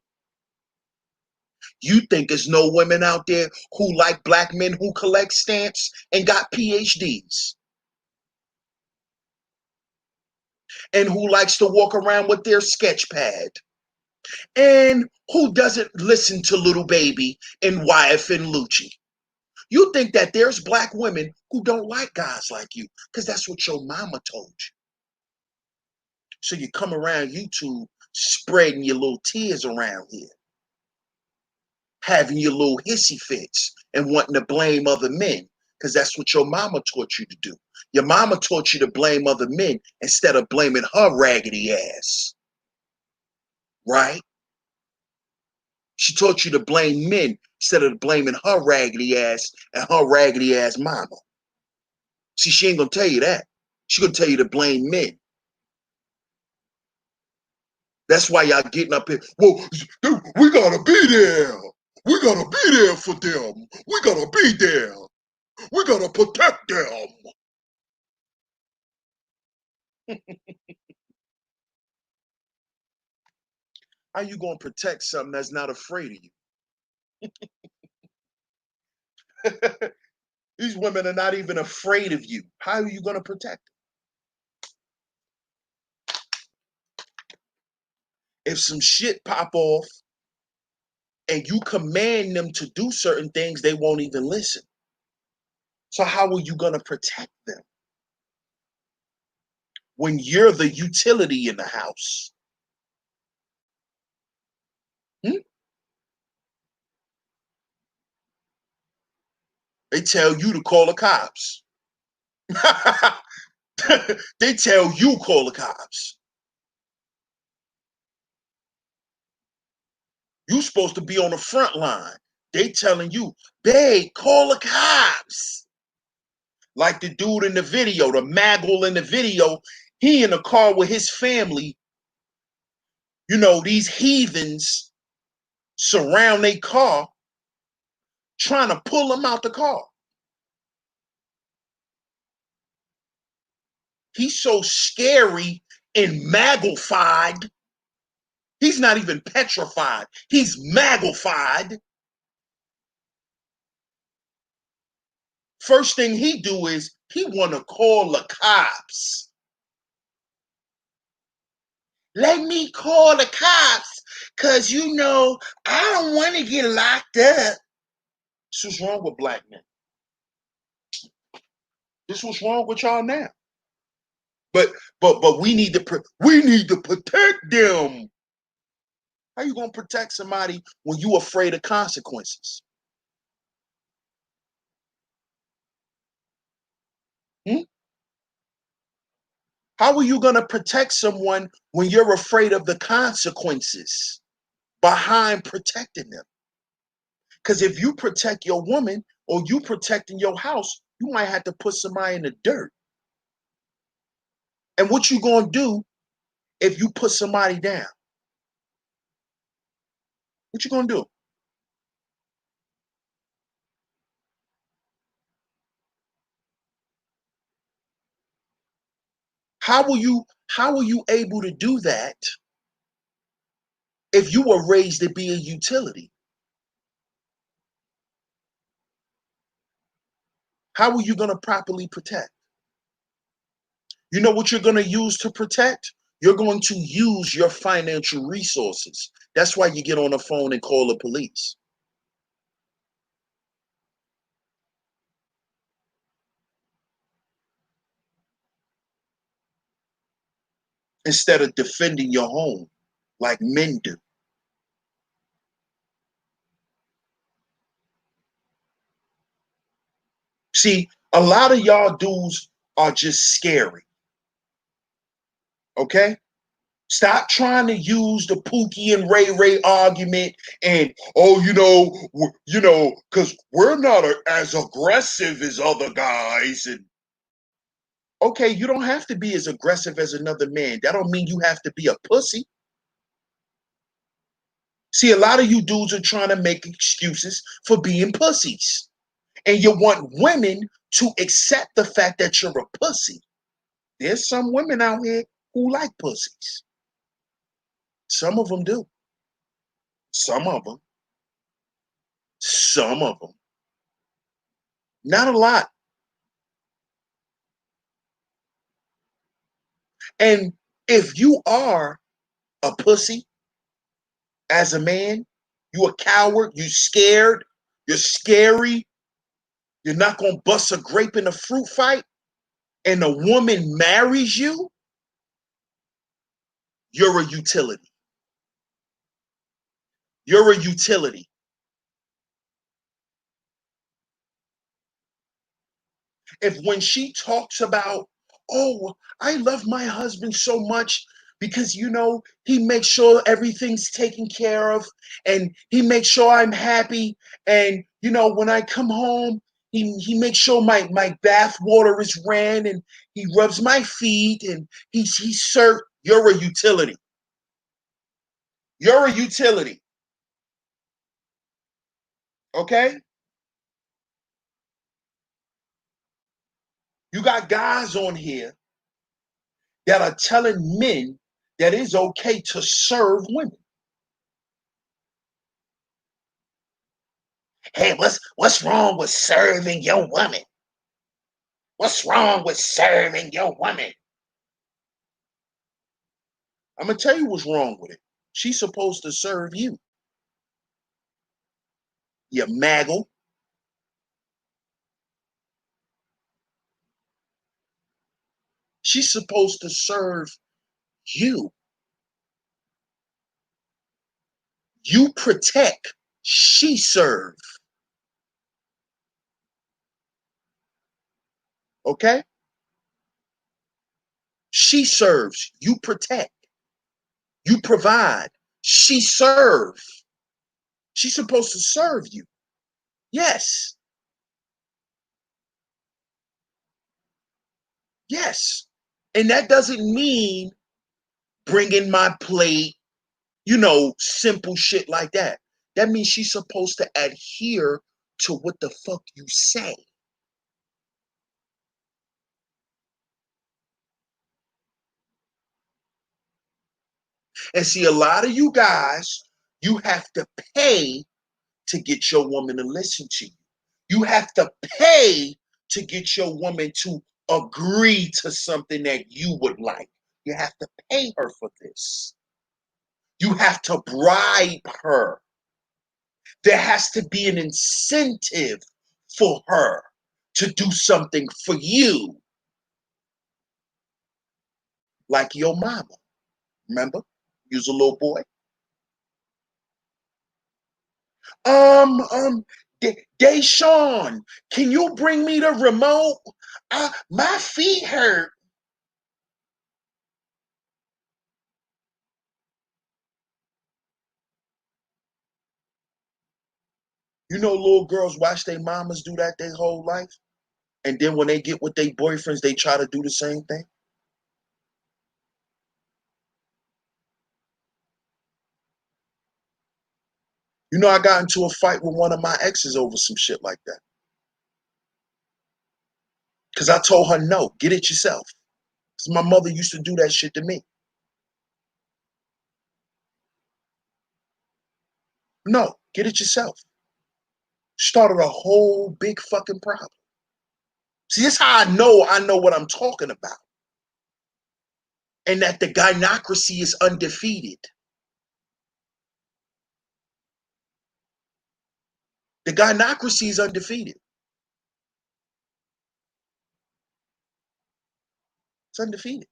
You think there's no women out there who like black men who collect stamps and got PhDs? And who likes to walk around with their sketch pad? And who doesn't listen to Little Baby and YF and Lucci? You think that there's black women who don't like guys like you because that's what your mama told you. So you come around YouTube spreading your little tears around here, having your little hissy fits and wanting to blame other men because that's what your mama taught you to do. Your mama taught you to blame other men instead of blaming her raggedy ass, right? She taught you to blame men instead of blaming her raggedy ass and her raggedy ass mama. See, she ain't gonna tell you that. She gonna tell you to blame men. That's why y'all getting up here. Well, we gotta be there. We gotta be there for them. We gotta be there. We gotta protect them. How you gonna protect something that's not afraid of you? These women are not even afraid of you. How are you gonna protect them? If some shit pop off and you command them to do certain things, they won't even listen. So how are you gonna protect them when you're the utility in the house? Hmm? They tell you to call the cops. They tell you call the cops. You supposed to be on the front line. They telling you, babe, call the cops. Like the dude in the video, the maggle in the video, he in the car with his family. You know, these heathens surround their car trying to pull him out the car. He's so scary and magnified. He's not even petrified. He's magnified. First thing he do is he want to call the cops. Let me call the cops because, I don't want to get locked up. This is wrong with black men. This was wrong with y'all now. But we need to protect them. How you gonna protect somebody when you afraid of consequences? Hmm? How are you gonna protect someone when you're afraid of the consequences behind protecting them? Because if you protect your woman or you protecting your house, you might have to put somebody in the dirt. And what you gonna do if you put somebody down? What you gonna do? How are you able to do that if you were raised to be a utility? How are you gonna properly protect? You know what you're gonna use to protect? You're going to use your financial resources. That's why you get on the phone and call the police. Instead of defending your home like men do. See, a lot of y'all dudes are just scary. Okay? Stop trying to use the Pookie and Ray Ray argument and, oh, because we're not as aggressive as other guys. And okay, you don't have to be as aggressive as another man. That don't mean you have to be a pussy. See, a lot of you dudes are trying to make excuses for being pussies. And you want women to accept the fact that you're a pussy. There's some women out here who like pussies. Some of them do. Some of them. Some of them. Not a lot. And if you are a pussy as a man, you a coward, you scared, you're scary, you're not going to bust a grape in a fruit fight, and a woman marries you, you're a utility. You're a utility. If when she talks about, oh, I love my husband so much because, he makes sure everything's taken care of and he makes sure I'm happy. And, when I come home, he makes sure my bath water is ran and he rubs my feet and he's served. You're a utility. You're a utility. Okay? You got guys on here that are telling men that it's okay to serve women. Hey, what's wrong with serving your woman? What's wrong with serving your woman? I'm gonna tell you what's wrong with it. She's supposed to serve you. You maggle. She's supposed to serve you. You protect, she serve. Okay? She serves, you protect. You provide, she serve. She's supposed to serve you. Yes. Yes. And that doesn't mean bring in my plate, simple shit like that. That means she's supposed to adhere to what the fuck you say. And see, a lot of you guys, you have to pay to get your woman to listen to you. You have to pay to get your woman to agree to something that you would like. You have to pay her for this. You have to bribe her. There has to be an incentive for her to do something for you, like your mama. Remember? You was a little boy. Um, Deshaun, can you bring me the remote? My feet hurt. You know, little girls watch their mamas do that their whole life, and then when they get with their boyfriends, they try to do the same thing. You know, I got into a fight with one of my exes over some shit like that. Because I told her, no, get it yourself. Because my mother used to do that shit to me. No, get it yourself. Started a whole big fucking problem. See, this is how I know what I'm talking about. And that the gynocracy is undefeated. The gynocracy is undefeated. It's undefeated.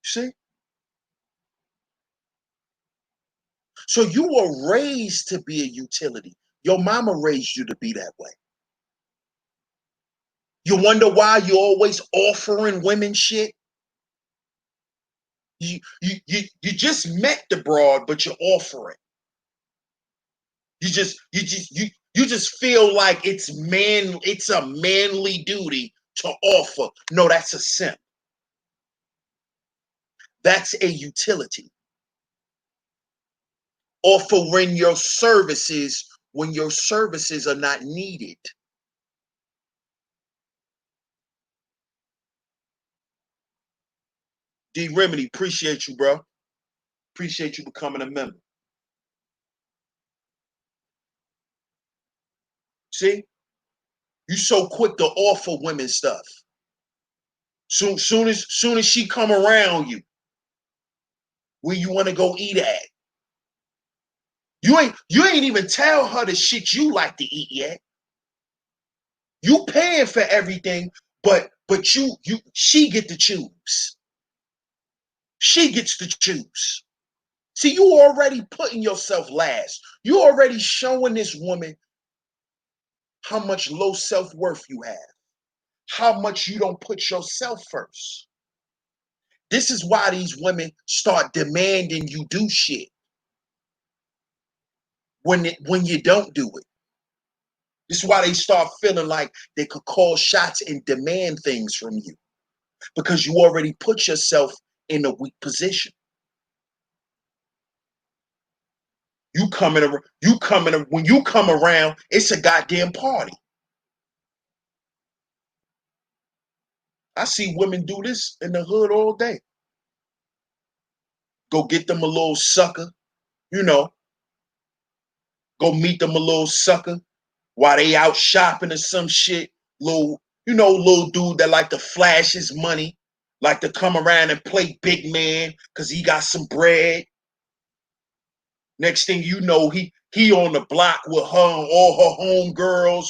See? So you were raised to be a utility. Your mama raised you to be that way. You wonder why you're always offering women shit? You just met the broad, but you're offering. You just feel like it's a manly duty to offer. No, that's a simp. That's a utility. Offering your services when your services are not needed. D Remedy, appreciate you, bro. Appreciate you becoming a member. See? You so quick to offer women stuff. Soon as she come around you, where you want to go eat at. You ain't even tell her the shit you like to eat yet. You paying for everything, but she get to choose. She gets to choose. See, you already putting yourself last. You already showing this woman how much low self-worth you have, how much you don't put yourself first. This is why these women start demanding you do shit when you don't do it. This is why they start feeling like they could call shots and demand things from you, because you already put yourself in a weak position. When you come around, it's a goddamn party. I see women do this in the hood all day. Go get them a little sucker, you know, go meet them a little sucker while they out shopping or some shit. Little dude that like to flash his money, like to come around and play big man because he got some bread. Next thing you know, he on the block with her and all her homegirls.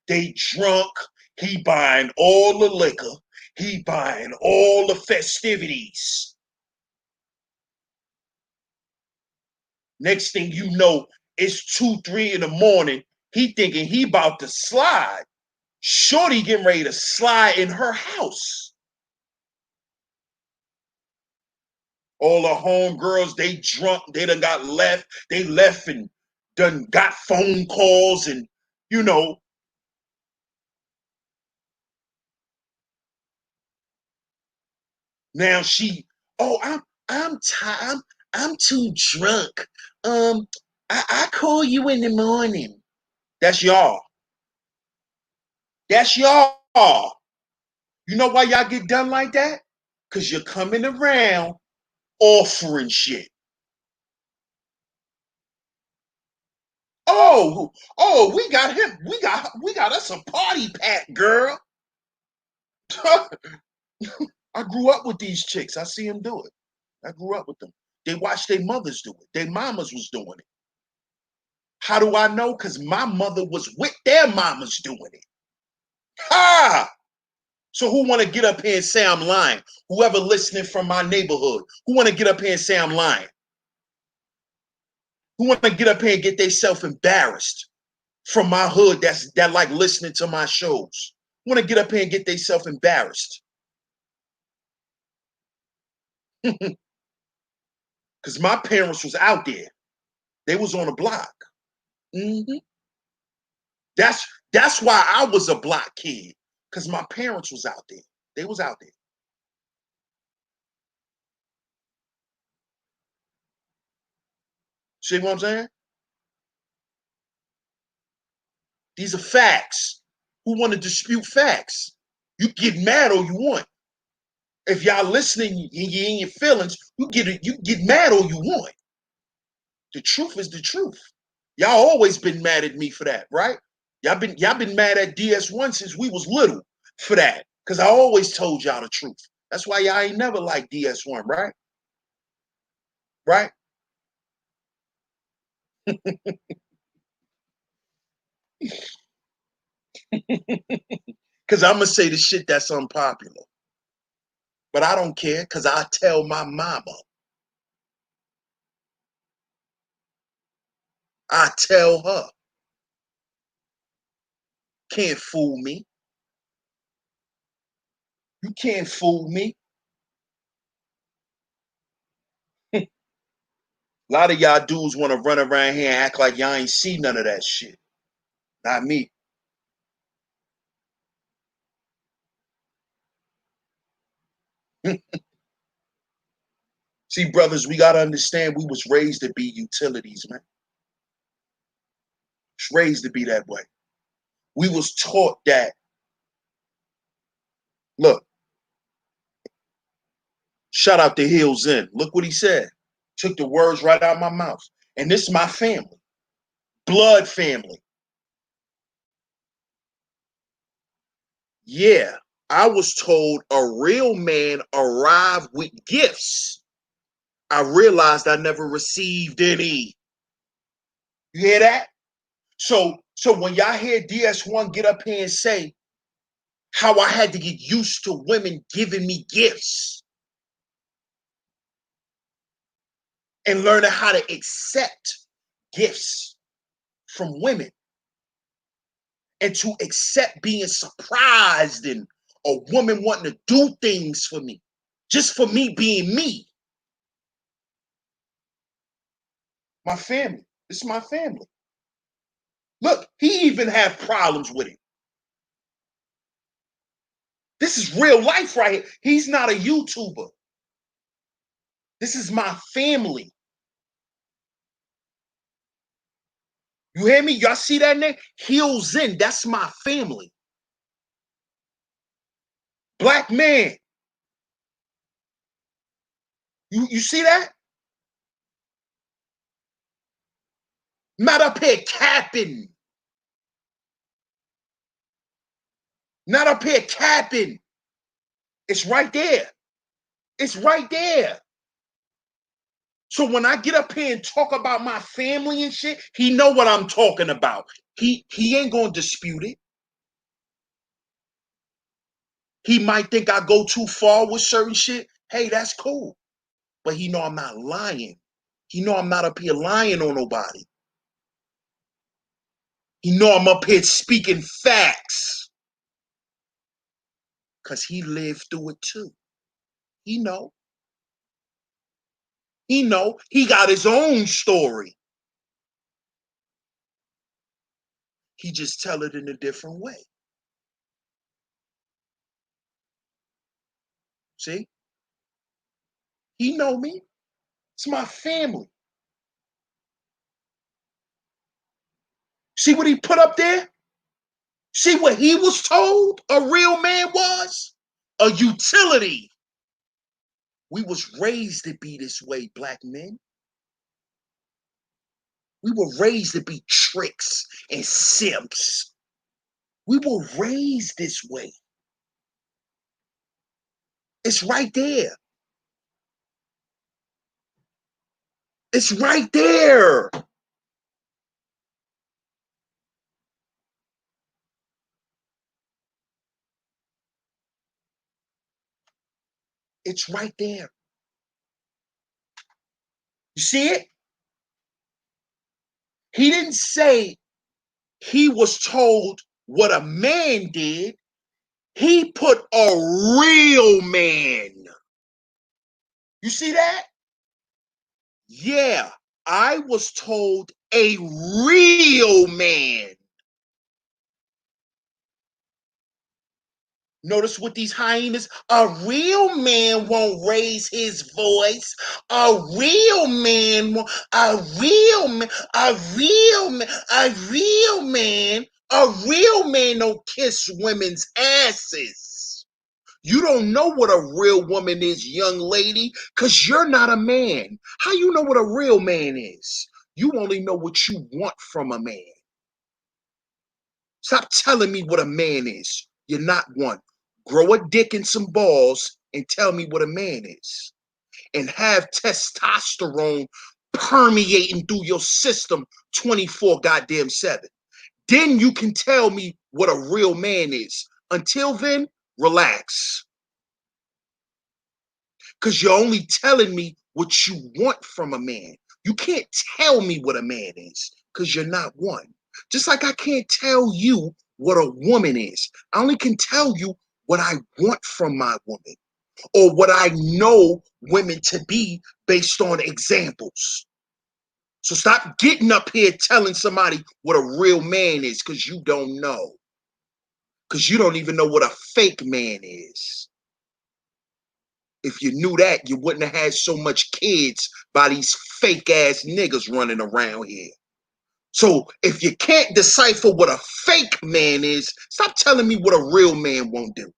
They drunk. He buying all the liquor. He buying all the festivities. Next thing you know, it's 2, 3 in the morning. He thinking he about to slide. Shorty getting ready to slide in her house. All the homegirls, they drunk. They done got left. They left and done got phone calls and, you know, now she, oh, I'm tired. I'm too drunk. I call you in the morning. That's y'all. That's y'all. You know why y'all get done like that? Because you're coming around offering shit. Oh, we got him. We got us a party pack, girl. I grew up with these chicks. I see them do it. I grew up with them. They watched their mothers do it. Their mamas was doing it. How do I know? Because my mother was with their mamas doing it. Ha! So who want to get up here and say I'm lying? Whoever listening from my neighborhood, who want to get up here and say I'm lying? Who want to get up here and get themselves embarrassed from my hood that like listening to my shows? Who want to get up here and get themselves embarrassed? Because my parents was out there. They was on the block. Mm-hmm. That's why I was a block kid. Because my parents was out there. They was out there. See what I'm saying? These are facts. Who want to dispute facts? You get mad all you want. If y'all listening and you in your feelings, you get mad all you want. The truth is the truth. Y'all always been mad at me for that, right? Y'all been mad at DS1 since we was little for that. Cause I always told y'all the truth. That's why y'all ain't never liked DS1, right? Right? Cause I'm gonna say the shit that's unpopular. But I don't care, cause I tell my mama. I tell her. Can't fool me. You can't fool me. A lot of y'all dudes want to run around here and act like y'all ain't see none of that shit. Not me. See, brothers, we gotta understand we was raised to be utilities, man. Was raised to be that way. We was taught that. Look, shout out to Hills In. Look what he said. Took the words right out of my mouth. And this is my family. Blood family. Yeah, I was told a real man arrived with gifts. I realized I never received any. You hear that? So when y'all hear DS1 get up here and say how I had to get used to women giving me gifts and learning how to accept gifts from women and to accept being surprised and a woman wanting to do things for me just for me being me. My family. This is my family. Look, he even had problems with it. This is real life right here. He's not a YouTuber. This is my family. You hear me? Y'all see that name? Heels In. That's my family. Black man. You see that? Not up here capping. Not up here capping. It's right there. It's right there. So when I get up here and talk about my family and shit, he know what I'm talking about. He ain't gonna dispute it. He might think I go too far with certain shit. Hey, that's cool. But he know I'm not lying. He know I'm not up here lying on nobody. He know I'm up here speaking facts. Cause he lived through it too. He know. He know. He got his own story. He just tell it in a different way. See? He know me. It's my family. See what he put up there? See what he was told a real man was? a utility. We was raised to be this way, black men. We were raised to be tricks and simps. We were raised this way. It's right there. It's right there. It's right there. You see it? He didn't say he was told what a man did. He put a real man. You see that? Yeah, I was told a real man. Notice with these hyenas, a real man won't raise his voice. A real man, a real man, a real man, a real man, a real man don't kiss women's asses. You don't know what a real woman is, young lady, because you're not a man. How you know what a real man is? You only know what you want from a man. Stop telling me what a man is. You're not one. Grow a dick and some balls and tell me what a man is. And have testosterone permeating through your system 24 goddamn 7. Then you can tell me what a real man is. Until then, relax. Because you're only telling me what you want from a man. You can't tell me what a man is because you're not one. Just like I can't tell you what a woman is. I only can tell you what I want from my woman or what I know women to be based on examples. So stop getting up here telling somebody what a real man is because you don't know. Because you don't even know what a fake man is. If you knew that, you wouldn't have had so much kids by these fake ass niggas running around here. So if you can't decipher what a fake man is, stop telling me what a real man won't do.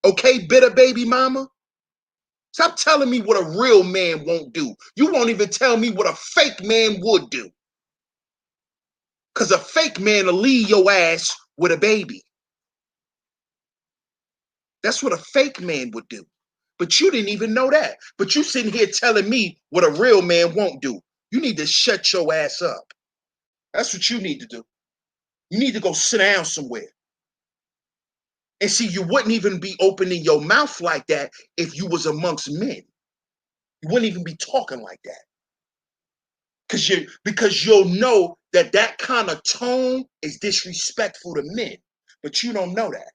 Okay, bitter baby mama? Stop telling me what a real man won't do. You won't even tell me what a fake man would do. Because a fake man will leave your ass with a baby. That's what a fake man would do. But you didn't even know that. But you sitting here telling me what a real man won't do. You need to shut your ass up. That's what you need to do. You need to go sit down somewhere. And see, you wouldn't even be opening your mouth like that if you was amongst men. You wouldn't even be talking like that. Because you'll know that that kind of tone is disrespectful to men. But you don't know that.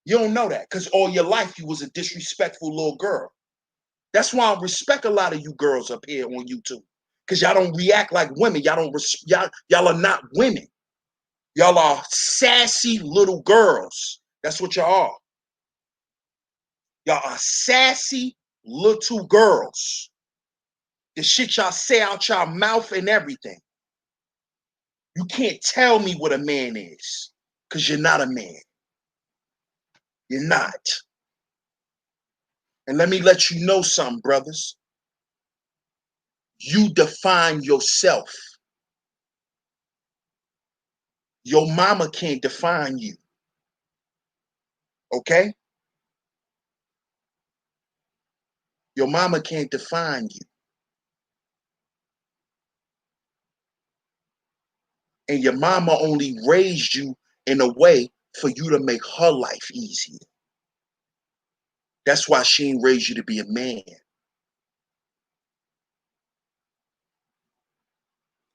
You don't know that because all your life you was a disrespectful little girl. That's why I respect a lot of you girls up here on YouTube. Because y'all don't react like women. Y'all are not women. Y'all are sassy little girls. That's what y'all are. Y'all are sassy little girls. The shit y'all say out y'all mouth and everything. You can't tell me what a man is. Because you're not a man. You're not. And let me let you know something, brothers. You define yourself. Your mama can't define you. Okay? Your mama can't define you. And your mama only raised you in a way for you to make her life easier. That's why she ain't raised you to be a man.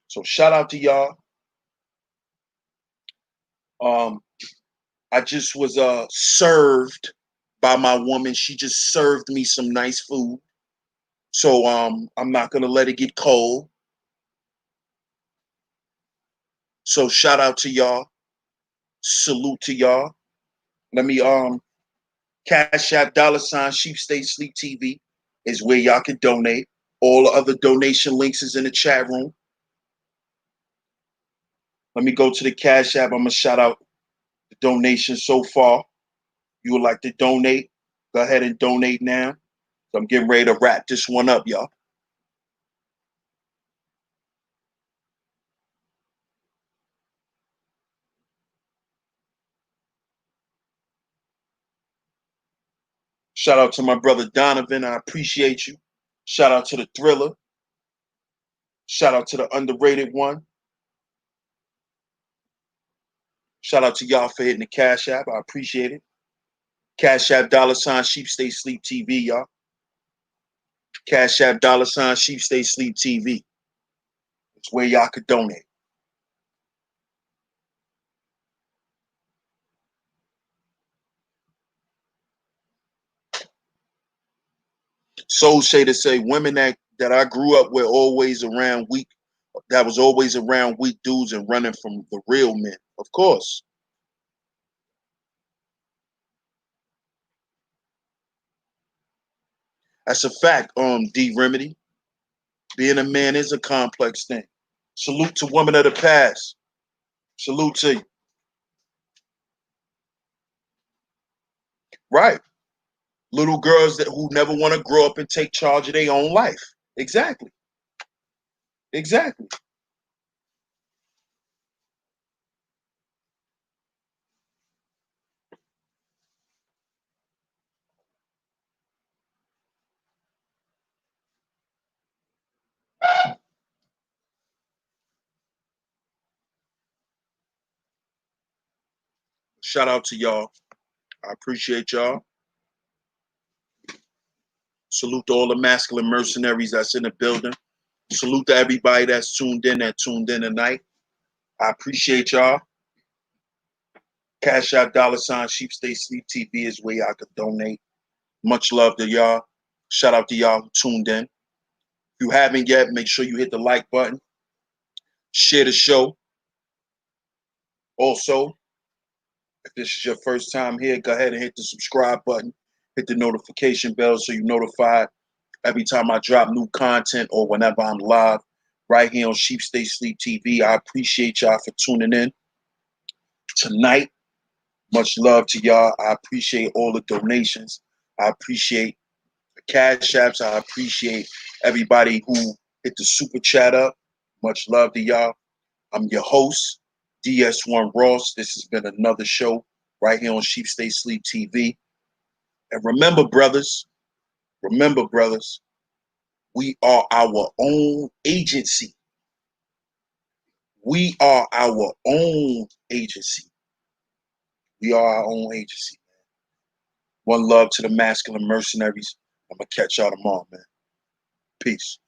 So shout out to y'all. I just was served by my woman. She just served me some nice food. So I'm not gonna let it get cold. So shout out to y'all. Salute to y'all. Let me CashApp $SheepStaysLeepTV is where y'all can donate. All the other donation links is in the chat room. Let me go to the Cash App. I'm gonna shout out the donations so far. You would like to donate, go ahead and donate now. So I'm getting ready to wrap this one up, y'all. Shout out to my brother Donovan. I appreciate you. Shout out to the Thriller. Shout out to the underrated one. Shout out to y'all for hitting the Cash App. I appreciate it. Cash App $Sheep Stay Sleep TV, y'all. Cash App $Sheep Stay Sleep TV. It's where y'all could donate. Soul Shader say women that I grew up with always around weak, that was always around weak dudes and running from the real men. Of course. That's a fact, D Remedy. Being a man is a complex thing. Salute to women of the past. Salute to you. Right. Little girls who never want to grow up and take charge of their own life. Exactly. Exactly. Shout out to y'all. I appreciate y'all. Salute to all the masculine mercenaries that's in the building. Salute to everybody that's tuned in tonight. I appreciate y'all. Cash App $Sheep Stay Sleep TV is where y'all could donate. Much love to y'all. Shout out to y'all who tuned in. If you haven't yet, make sure you hit the like button. Share the show. Also, if this is your first time here, go ahead and hit the subscribe button. Hit the notification bell so you're notified every time I drop new content or whenever I'm live right here on Sheep Stay Sleep TV. I appreciate y'all for tuning in tonight. Much love to y'all. I appreciate all the donations. I appreciate the cash apps. I appreciate everybody who hit the super chat up. Much love to y'all. I'm your host, DS1 Ross. This has been another show right here on Sheep Stay Sleep TV. And remember, brothers, we are our own agency. We are our own agency. We are our own agency. One love to the masculine mercenaries. I'm going to catch y'all tomorrow, man. Peace.